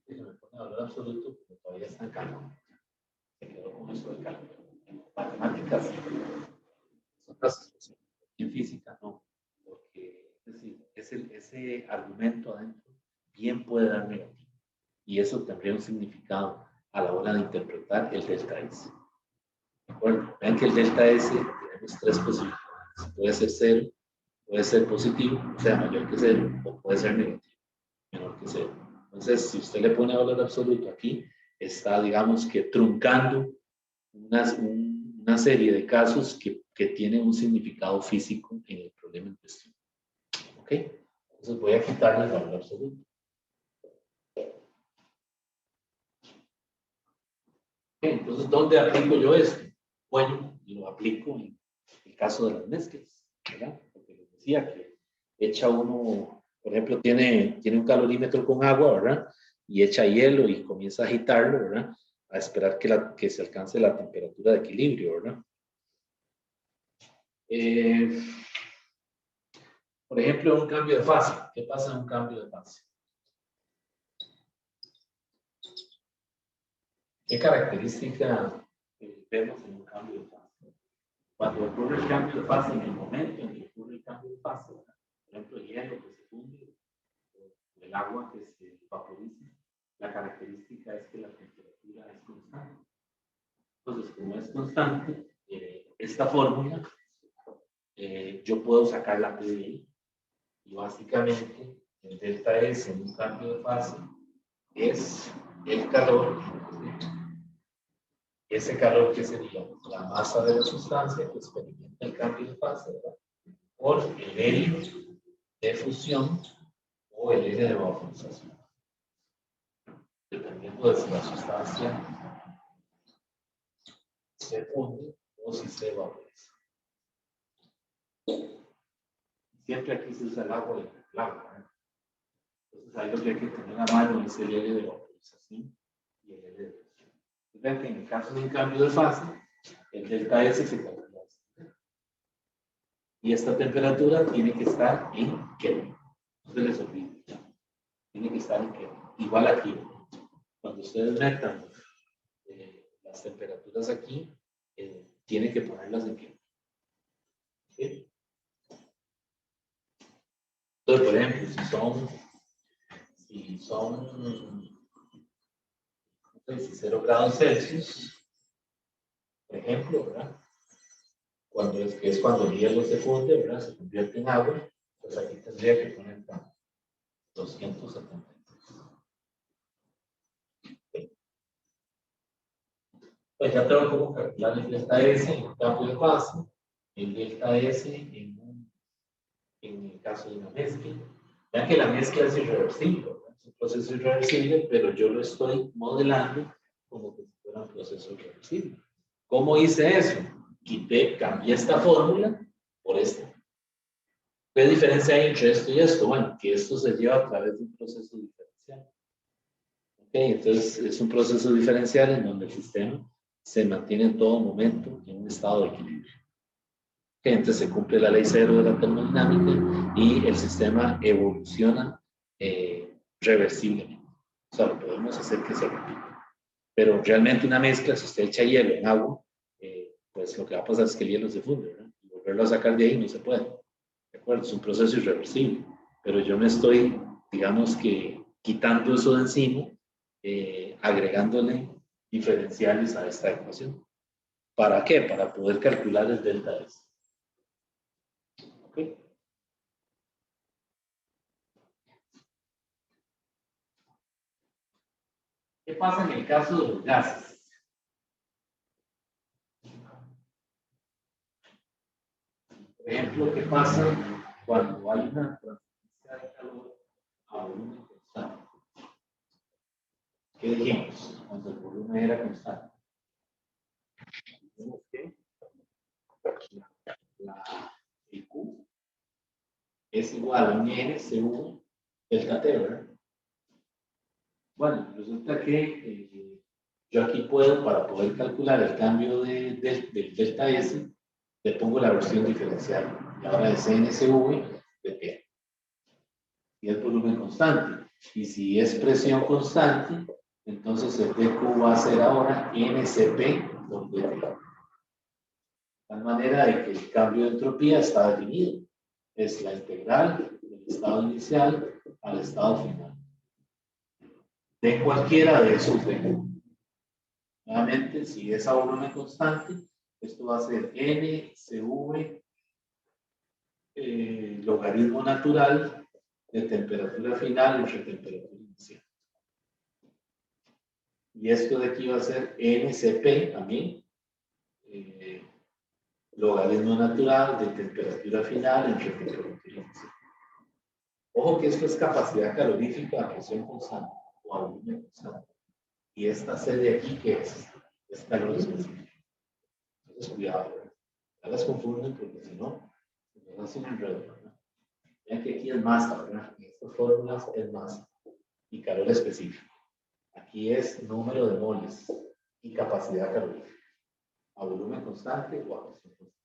Si no le ponen valor absoluto, pero todavía está en cálculo. Se quedó con eso de cálculo. Matemáticas son las en física no, porque es decir, ese argumento adentro bien puede dar negativo y eso tendría un significado a la hora de interpretar el delta S. ¿De acuerdo? Vean que el delta S tenemos tres posibilidades. Puede ser 0, puede ser positivo, o sea, mayor que 0, o puede ser negativo, menor que 0. Entonces, si usted le pone valor absoluto aquí, está, digamos, que truncando una serie de casos que tienen un significado físico en el problema en cuestión. ¿Ok? Entonces voy a quitarle el valor absoluto. Okay, entonces, ¿dónde aplico yo esto? Bueno, lo aplico en el caso de las mezclas, ¿verdad? Porque les decía que echa uno, por ejemplo, tiene un calorímetro con agua, ¿verdad? Y echa hielo y comienza a agitarlo, ¿verdad? A esperar que se alcance la temperatura de equilibrio, ¿verdad? Por ejemplo, un cambio de fase. ¿Qué pasa en un cambio de fase? ¿Qué característica vemos en un cambio de fase? Cuando ocurre el cambio de fase, en el momento en que ocurre el cambio de fase, ¿verdad? Por ejemplo, el hielo que se funde, o el agua que se vaporiza, la característica es que la temperatura es constante. Entonces, como es constante, esta fórmula, yo puedo sacar la PDI y básicamente el delta S en un cambio de fase es el calor ese calor que sería la masa de la sustancia que experimenta el cambio de fase, ¿verdad? Por el L de fusión o el L de vaporización. Dependiendo de si la sustancia se funde o si se vaporiza. Siempre aquí se usa el agua y el agua, ¿eh? Entonces ahí lo que hay que tener a mano es el L de vaporización y el L de fusión. Vean que en el caso de un cambio de fase, el delta S se calcula. Y esta temperatura tiene que estar en Kelvin. No se les olvide. Tiene que estar en Kelvin. Igual aquí. Cuando ustedes metan las temperaturas aquí, tienen que ponerlas en Kelvin. ¿Sí? Entonces, por ejemplo, si son 0 grados Celsius, por ejemplo, ¿verdad? Cuando el hielo se funde, ¿verdad? Se convierte en agua, pues aquí tendría que poner 270. Pues ya tengo cómo calcular el delta S en el cambio de fase, el delta S en el caso de una mezcla. Ya que la mezcla es irreversible, ¿verdad? Es un proceso irreversible, pero yo lo estoy modelando como que si fuera un proceso irreversible. ¿Cómo hice eso? Cambié esta fórmula por esta. ¿Qué diferencia hay entre esto y esto? Bueno, que esto se lleva a través de un proceso diferencial. Okay, entonces es un proceso diferencial en donde el sistema se mantiene en todo momento en un estado de equilibrio. Okay, entonces se cumple la ley cero de la termodinámica y el sistema evoluciona reversiblemente. O sea, lo podemos hacer que se repita. Pero realmente una mezcla, si usted echa hielo en agua, pues lo que va a pasar es que el hielo se funde, ¿verdad? Y volverlo a sacar de ahí no se puede. ¿De acuerdo? Es un proceso irreversible. Pero yo me estoy, digamos que, quitando eso de encima, agregándole diferenciales a esta ecuación. ¿Para qué? Para poder calcular el delta S. ¿Okay? ¿Qué pasa en el caso de los gases? Por ejemplo, ¿qué pasa cuando hay una transferencia de calor a volumen constante? ¿Qué dijimos cuando el volumen era constante? Dijimos que el Q es igual a un NCV delta T, ¿verdad? Bueno, resulta que yo aquí puedo, para poder calcular el cambio del delta S, le pongo la versión diferencial. Y ahora es NSV de T. Y es volumen constante. Y si es presión constante, entonces el DQ va a ser ahora NCP por DT. De tal manera de que el cambio de entropía está definido. Es la integral del estado inicial al estado final. De cualquiera de esos DQ. Nuevamente, si es a volumen constante, esto va a ser NCV logaritmo natural de temperatura final entre temperatura inicial. Y esto de aquí va a ser NCP también, logaritmo natural de temperatura final entre temperatura inicial. Ojo que esto es capacidad calorífica a presión constante o a volumen constante. Y esta C de aquí, ¿qué es? Es calor específico. Entonces, cuidado, ¿verdad? Ya las confunden porque si no, nos hacen un enredo, ¿verdad? Vean que aquí es masa, ¿verdad? En estas fórmulas es masa y calor específico. Aquí es número de moles y capacidad calorífica. A volumen constante o a presión constante.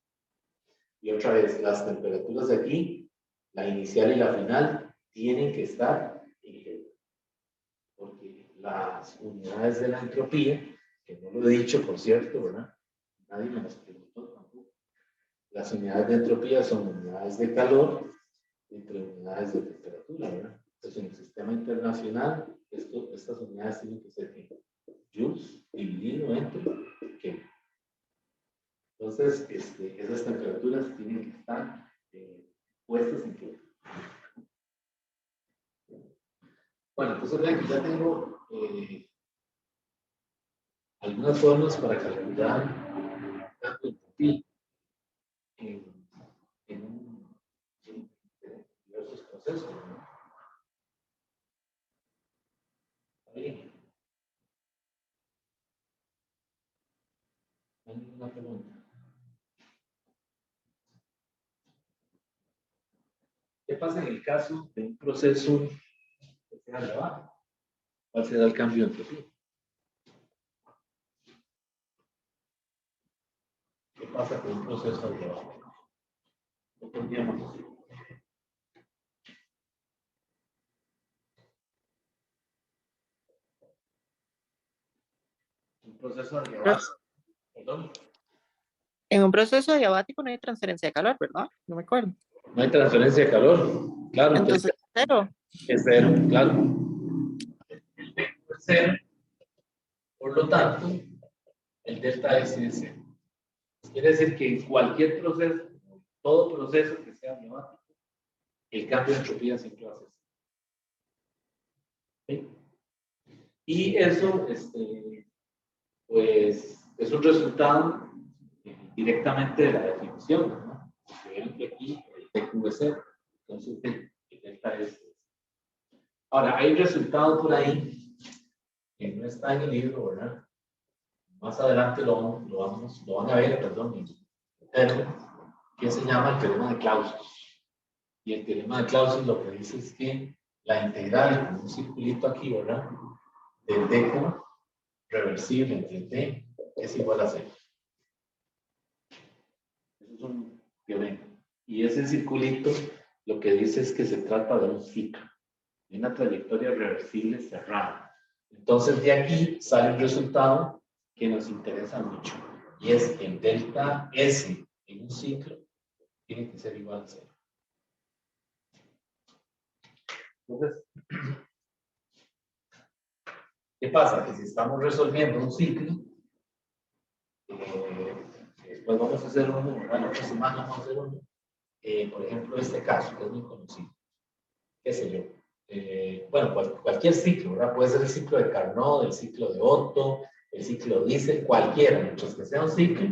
Y otra vez, las temperaturas de aquí, la inicial y la final, tienen que estar en Kelvin. Porque las unidades de la entropía, que no lo he dicho, por cierto, ¿verdad? Nadie me las preguntó tampoco. Las unidades de entropía son unidades de calor entre unidades de temperatura, ¿verdad? Entonces, en el sistema internacional, estas unidades tienen que ser joules dividido entre Kelvin. Entonces, esas temperaturas tienen que estar puestas en Kelvin. Bueno, entonces vean que ya tengo algunas formas para calcular cambio de entropía en diversos procesos, ¿no? ¿Está bien? ¿Hay ninguna pregunta? ¿Qué pasa en el caso de un proceso que sea elevado? ¿Cuál será el cambio de entropía? ¿Qué pasa con un proceso elevado? ¿Qué tendríamos así? Un proceso adiabático. Perdón. En un proceso adiabático no hay transferencia de calor, ¿verdad? No me acuerdo. No hay transferencia de calor. Claro, Entonces, cero. es cero, claro. El V es cero. Por lo tanto, el delta S es cero. Quiere decir que en cualquier proceso, todo proceso que sea adiabático, el cambio de entropía siempre va a ser cero. ¿Sí? Y eso, pues, es un resultado directamente de la definición, ¿no? Vean que aquí el TQ es cero. Entonces, el delta S. Ahora, hay un resultado por ahí que no está en el libro, ¿verdad? Más adelante lo van a ver, perdón, en términos, que se llama el teorema de Clausius. Y el teorema de Clausius lo que dice es que la integral, con un circulito aquí, ¿verdad? Del deco reversible entre t es igual a 0. Eso es un teorema. Y ese circulito lo que dice es que se trata de un ciclo, de una trayectoria reversible cerrada. Entonces de aquí sale un resultado que nos interesa mucho, y es que el delta S en un ciclo tiene que ser igual a 0. Entonces, ¿qué pasa? Que si estamos resolviendo un ciclo, después vamos a hacer uno, ¿verdad? La otra semana vamos a hacer uno. Por ejemplo, este caso, que es muy conocido. ¿Qué sé yo? Bueno, cualquier ciclo, ¿verdad? Puede ser el ciclo de Carnot, el ciclo de Otto, el ciclo Diesel, cualquiera, mientras que sea un ciclo.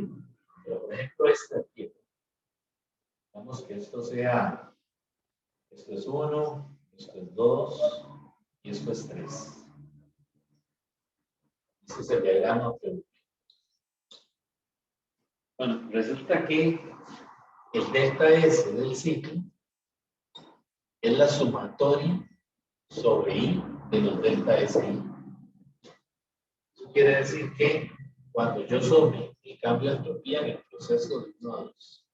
Pero, por ejemplo, este aquí. Vamos que esto sea, esto es 1, esto es 2 y esto es 3. Este es el diagrama. Bueno, resulta que el delta S del ciclo es la sumatoria sobre I de los delta SI. Eso quiere decir que cuando yo sume el cambio de entropía en el proceso de 1 a 2,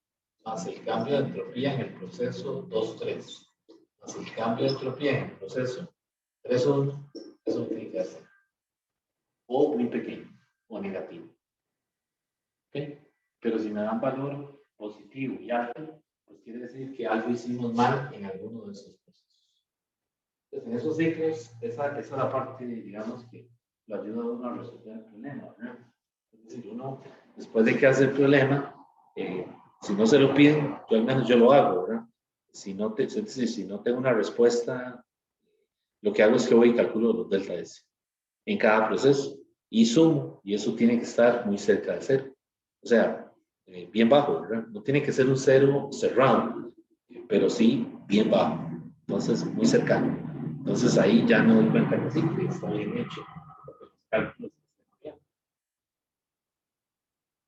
más el cambio de entropía en el proceso 2, 3, más el cambio de entropía en el proceso 3, 1, eso tiene que hacer. O muy pequeño, o negativo. ¿Okay? Pero si me dan valor positivo y alto, pues quiere decir que algo hicimos mal en alguno de esos procesos. Entonces, en esos ciclos, esa es la parte, digamos, que lo ayuda a uno a resolver el problema, ¿verdad? Es decir, uno, después de que hace el problema, si no se lo piden, yo al menos yo lo hago, ¿verdad? Si no tengo una respuesta, lo que hago es que voy y calculo los delta S en cada proceso y sumo, y eso tiene que estar muy cerca de 0. O sea, bien bajo, ¿verdad? No tiene que ser un 0 cerrado, pero sí bien bajo. Entonces, muy cercano. Entonces, ahí ya me doy cuenta que sí, que está bien hecho. Los cálculos están bien.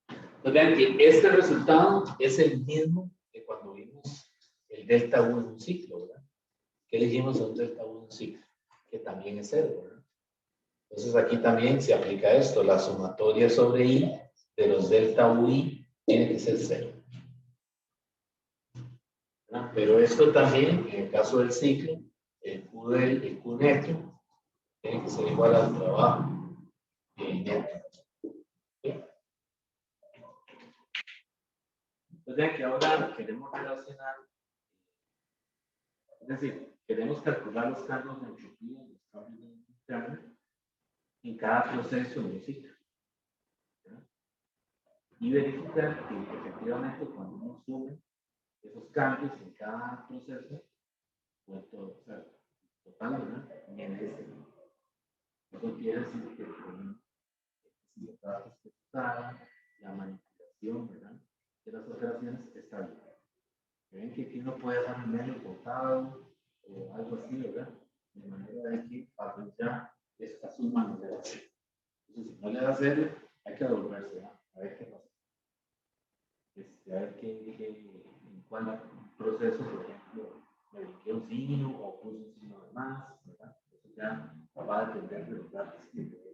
Entonces, vean que este resultado es el mismo que cuando vimos el delta 1 en un ciclo, ¿verdad? ¿Qué dijimos a un delta 1 en un ciclo? Que también es 0, ¿verdad? Entonces aquí también se aplica esto, la sumatoria sobre I de los delta UI tiene que ser 0. ¿No? Pero esto también, en el caso del ciclo, el Q neto tiene que ser igual al trabajo neto. ¿Sí? Entonces aquí ahora queremos relacionar, es decir, queremos calcular los cambios de entropía y los cambios de interno en cada proceso de un ciclo. Y verificar que efectivamente cuando uno sube esos cambios en cada proceso, pues todo, o sea, total, ¿verdad? En ese. Eso quiere decir que libertades que está, la manipulación, ¿verdad? De las operaciones está bien. Ven que aquí no puede dejar un medio cortado o algo así, ¿verdad? De manera de que para ya está su mano de hacer. Entonces, si no le da hacer, hay que devolverse, ¿verdad? A ver qué pasa. A ver en cuál proceso, por ejemplo, me brinqué un signo o puse un signo de más, ¿verdad? Eso ya va a depender de los datos que tener.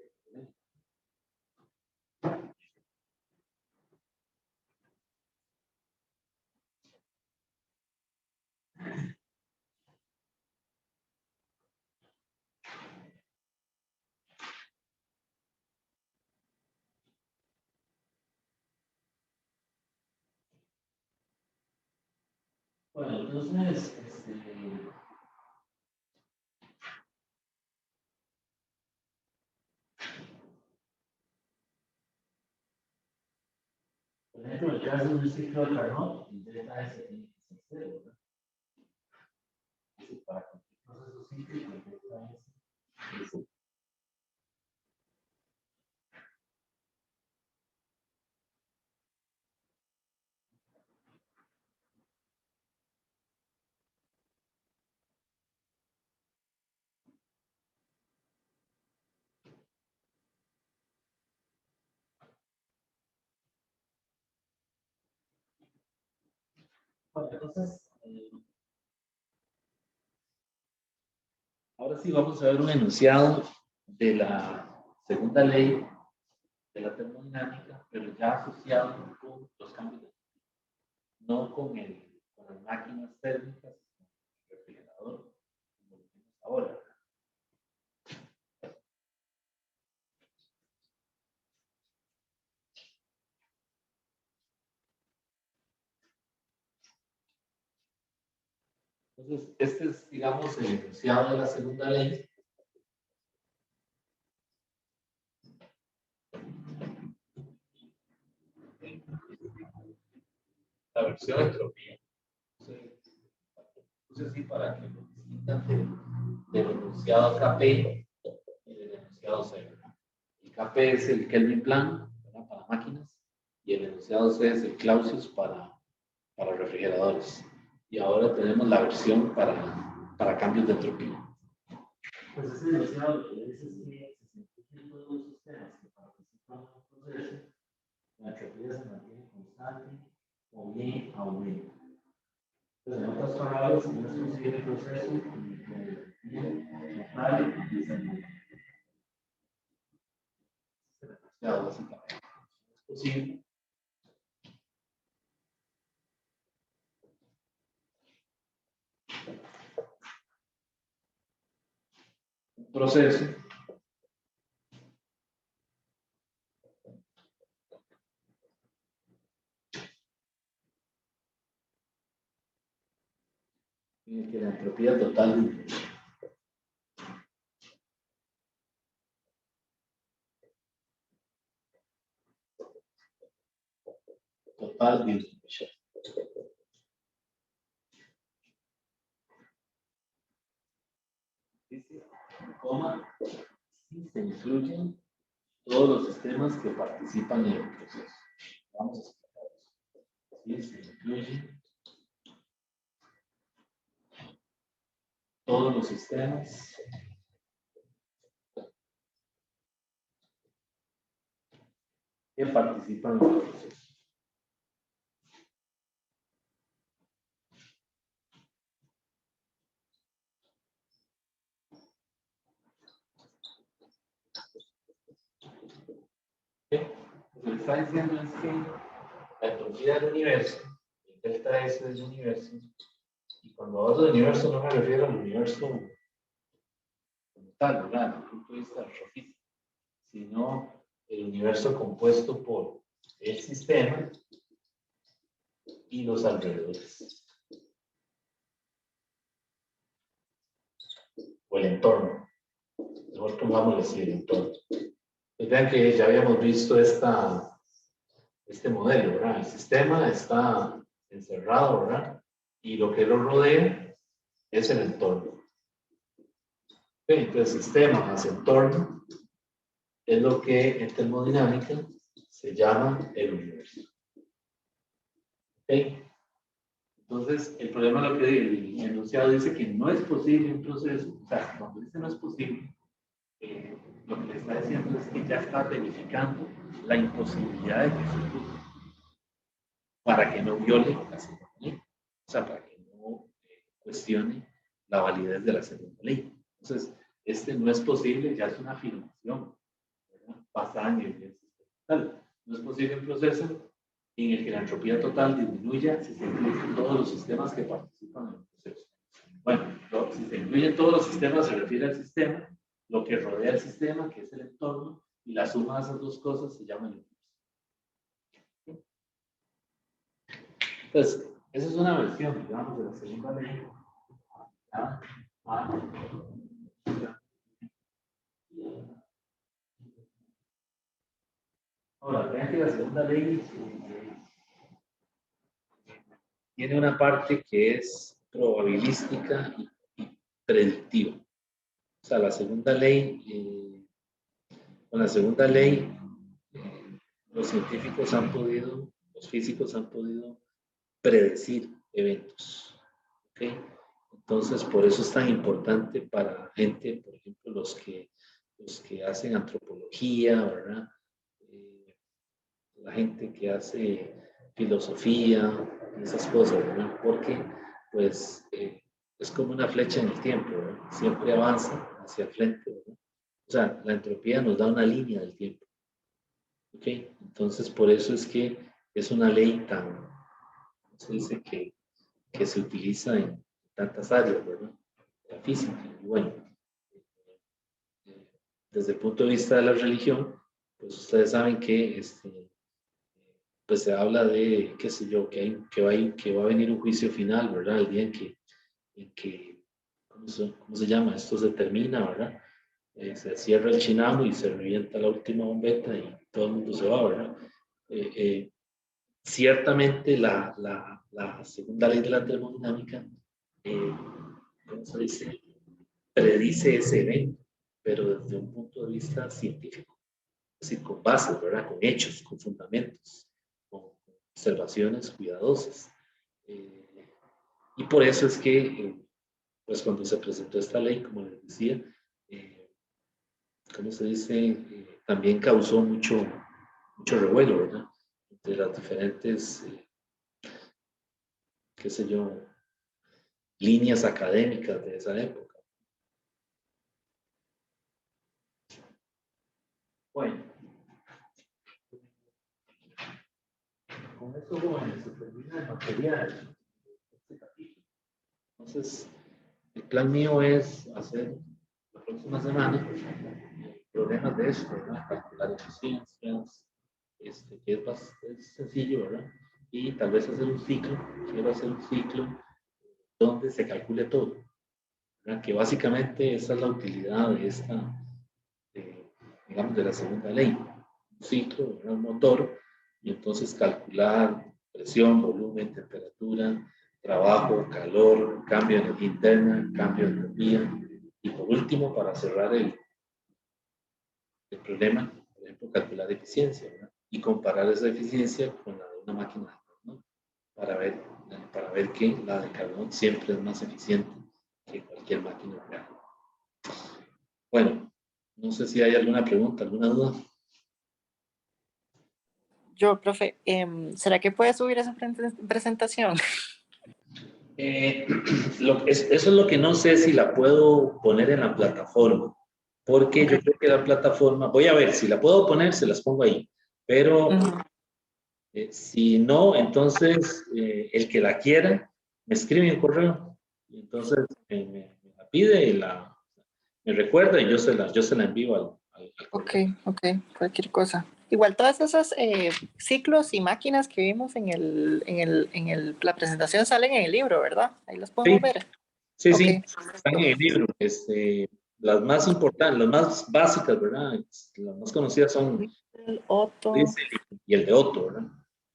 Bueno, entonces, por ejemplo, el caso de un ciclo de Carnot, el delta S tiene que ser cero, ¿verdad? Para cualquier proceso cíclico, el delta S es cero. Bueno, entonces, ahora sí vamos a ver un enunciado de la segunda ley de la termodinámica, pero ya asociado con los cambios de no con las máquinas térmicas, con el refrigerador, como lo vemos ahora. Entonces, este es, digamos, el enunciado de la segunda ley. La versión de entropía. Entonces, sí, para que lo distingan del enunciado KP y del enunciado C. El KP es el Kelvin Plan, ¿verdad? Para máquinas, y el enunciado C es el Clausius para refrigeradores. Y ahora tenemos la versión para cambios de entropía. Pues ese enunciado lo que dice es que se simplifican todos los sistemas que participan en el proceso, la entropía se mantiene constante o bien aumenta. Entonces, en otras palabras, si no es posible el proceso, total empieza a aumentar. Básicamente. Es posible. Un proceso en el que la entropía total disminuye. Dice, coma, si se incluyen todos los sistemas que participan en el proceso. Vamos a explicar eso. Si se incluyen todos los sistemas que participan en el proceso. Lo que está diciendo es que la entropía del universo, el delta S del universo, y cuando hablo del universo no me refiero al universo como tal, ¿verdad? Desde el punto de vista astrofísico, sino el universo compuesto por el sistema y los alrededores, o el entorno. Mejor pongámosle así, el entorno. Pues vean que ya habíamos visto este modelo, ¿verdad? El sistema está encerrado, ¿verdad? Y lo que lo rodea es el entorno. Okay, entonces, sistema más entorno es lo que en termodinámica se llama el universo. ¿Ok? Entonces, el problema, lo que el enunciado dice que no es posible un proceso, o sea, cuando dice no es posible, lo que le está diciendo es que ya está verificando la imposibilidad de que se produzca para que no viole la segunda ley, o sea, para que no cuestione la validez de la segunda ley. Entonces, este no es posible, ya es una afirmación, ¿verdad?, basada en evidencia experimental. No es posible un proceso en el que la entropía total disminuya si se incluyen todos los sistemas que participan en el proceso. Bueno, si se incluyen todos los sistemas, se refiere al sistema, lo que rodea el sistema, que es el entorno, y la suma de esas dos cosas se llama el universo. Entonces, esa es una versión, digamos, de la segunda ley. Ahora, vean que la segunda ley tiene una parte que es probabilística y predictiva. O sea, la segunda ley, con la segunda ley, los científicos han podido, los físicos han podido predecir eventos. ¿Okay? Entonces, por eso es tan importante para gente, por ejemplo, los que hacen antropología, ¿verdad? La gente que hace filosofía, esas cosas, ¿verdad? Porque, pues, es como una flecha en el tiempo, ¿verdad? Siempre avanza hacia el frente, ¿verdad? O sea, la entropía nos da una línea del tiempo. ¿Ok? Entonces, por eso es que es una ley tan, se dice que se utiliza en tantas áreas, ¿verdad? La física. Y bueno, desde el punto de vista de la religión, pues ustedes saben que pues se habla de, qué sé yo, que va a venir un juicio final, ¿verdad? El día en que ¿cómo se llama? Esto se termina, ¿verdad? Se cierra el chinamo y se revienta la última bombeta y todo el mundo se va, ¿verdad? Ciertamente la segunda ley de la termodinámica, ¿cómo se dice? Predice ese evento, pero desde un punto de vista científico, es decir, con bases, ¿verdad? Con hechos, con fundamentos, con observaciones cuidadosas. Y por eso es que, pues cuando se presentó esta ley, como les decía, ¿cómo se dice? También causó mucho revuelo, ¿verdad? Entre las diferentes, qué sé yo, líneas académicas de esa época. Bueno, con esto, jóvenes, se termina el material de este capítulo. Entonces, el plan mío es hacer la próxima semana problemas de esto, ¿verdad? Calcular eficiencias, que es sencillo, ¿verdad? Y tal vez hacer un ciclo, quiero hacer un ciclo donde se calcule todo, ¿verdad? Que básicamente esa es la utilidad de esta, digamos, de la segunda ley. Un ciclo, ¿verdad? Un motor, y entonces calcular presión, volumen, temperatura, trabajo, calor, cambio de energía interna, cambio de entropía, y por último, para cerrar el problema, por ejemplo, calcular eficiencia, ¿verdad? Y comparar esa eficiencia con la de una máquina de carbón, para ver que la de carbón siempre es más eficiente que cualquier máquina real. Bueno, no sé si hay alguna pregunta, alguna duda. Yo, profe, ¿será que puede subir esa presentación? Eso es lo que no sé si la puedo poner en la plataforma, porque yo creo que la plataforma, voy a ver, si la puedo poner, se las pongo ahí, pero si no, entonces el que la quiera, me escribe un correo, y entonces me la pide y me recuerda y yo se la envío al correo. Ok, cualquier cosa. Igual todas esas ciclos y máquinas que vimos la presentación salen en el libro, ¿verdad? Ahí los podemos ver. Sí, Okay. están en el libro. Las más importantes, las más básicas, ¿verdad? Las más conocidas son El Otto. y el de Otto, ¿verdad?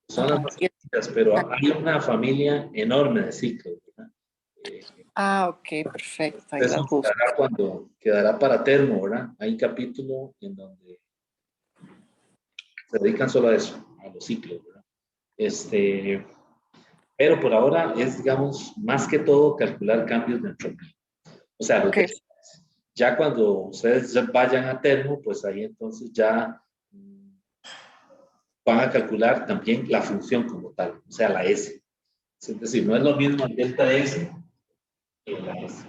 Son las más básicas, pero hay una familia enorme de ciclos, ¿verdad? Ok, perfecto. Ahí Eso las busco. quedará para termo, ¿verdad? Hay un capítulo en donde se dedican solo a eso, a los ciclos, ¿verdad? Pero por ahora es, digamos, más que todo calcular cambios de entropía. O sea, los Ok, ya cuando ustedes ya vayan a termo, pues ahí entonces ya van a calcular también la función como tal, o sea, la S. Es decir, no es lo mismo el delta S que la S.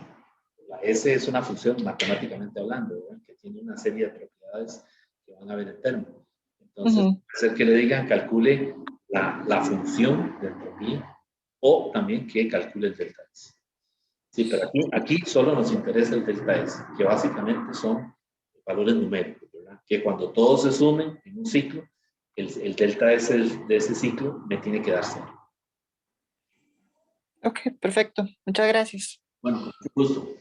La S es una función matemáticamente hablando, ¿verdad? Que tiene una serie de propiedades que van a ver en termo. Entonces, puede ser que le digan calcule la función de entropía o también que calcule el delta S. Sí, pero aquí solo nos interesa el delta S, que básicamente son valores numéricos, ¿verdad? Que cuando todos se sumen en un ciclo, el delta S de ese ciclo me tiene que dar cero. ok, perfecto. Muchas gracias. Bueno, con mucho gusto.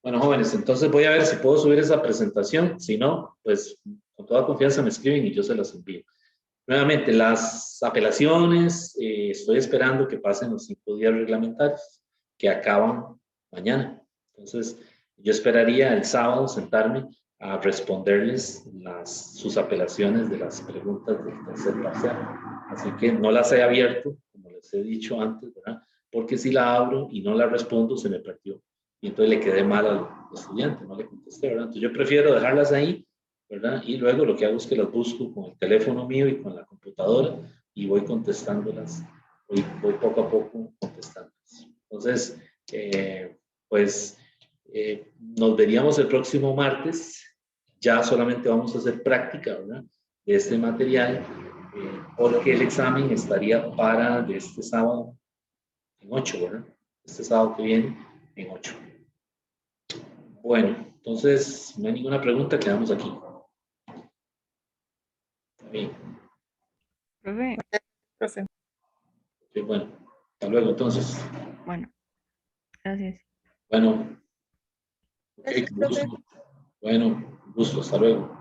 Bueno, jóvenes, entonces voy a ver si puedo subir esa presentación. Si no, pues con toda confianza me escriben y yo se las envío. Nuevamente, las apelaciones, estoy esperando que pasen los 5 días reglamentarios, que acaban mañana. Entonces, yo esperaría el sábado sentarme a responderles sus apelaciones de las preguntas del tercer parcial. Así que no las he abierto, como les he dicho antes, ¿verdad? Porque si la abro y no la respondo, se me perdió. Y entonces le quedé mal al estudiante, no le contesté, ¿verdad? Entonces yo prefiero dejarlas ahí, ¿verdad? Y luego lo que hago es que las busco con el teléfono mío y con la computadora y voy contestándolas, voy poco a poco contestándolas. Entonces, pues nos veríamos el próximo martes. Ya solamente vamos a hacer práctica, ¿verdad? De este material, porque el examen estaría para de este sábado en 8, ¿verdad? Este sábado que viene en 8. Bueno, entonces, no hay ninguna pregunta, quedamos aquí. Bien. Profe, profe. Sí, bueno, hasta luego entonces. Bueno, gracias. Bueno, ok, Gracias, con profe. gusto. Bueno, gusto, hasta luego.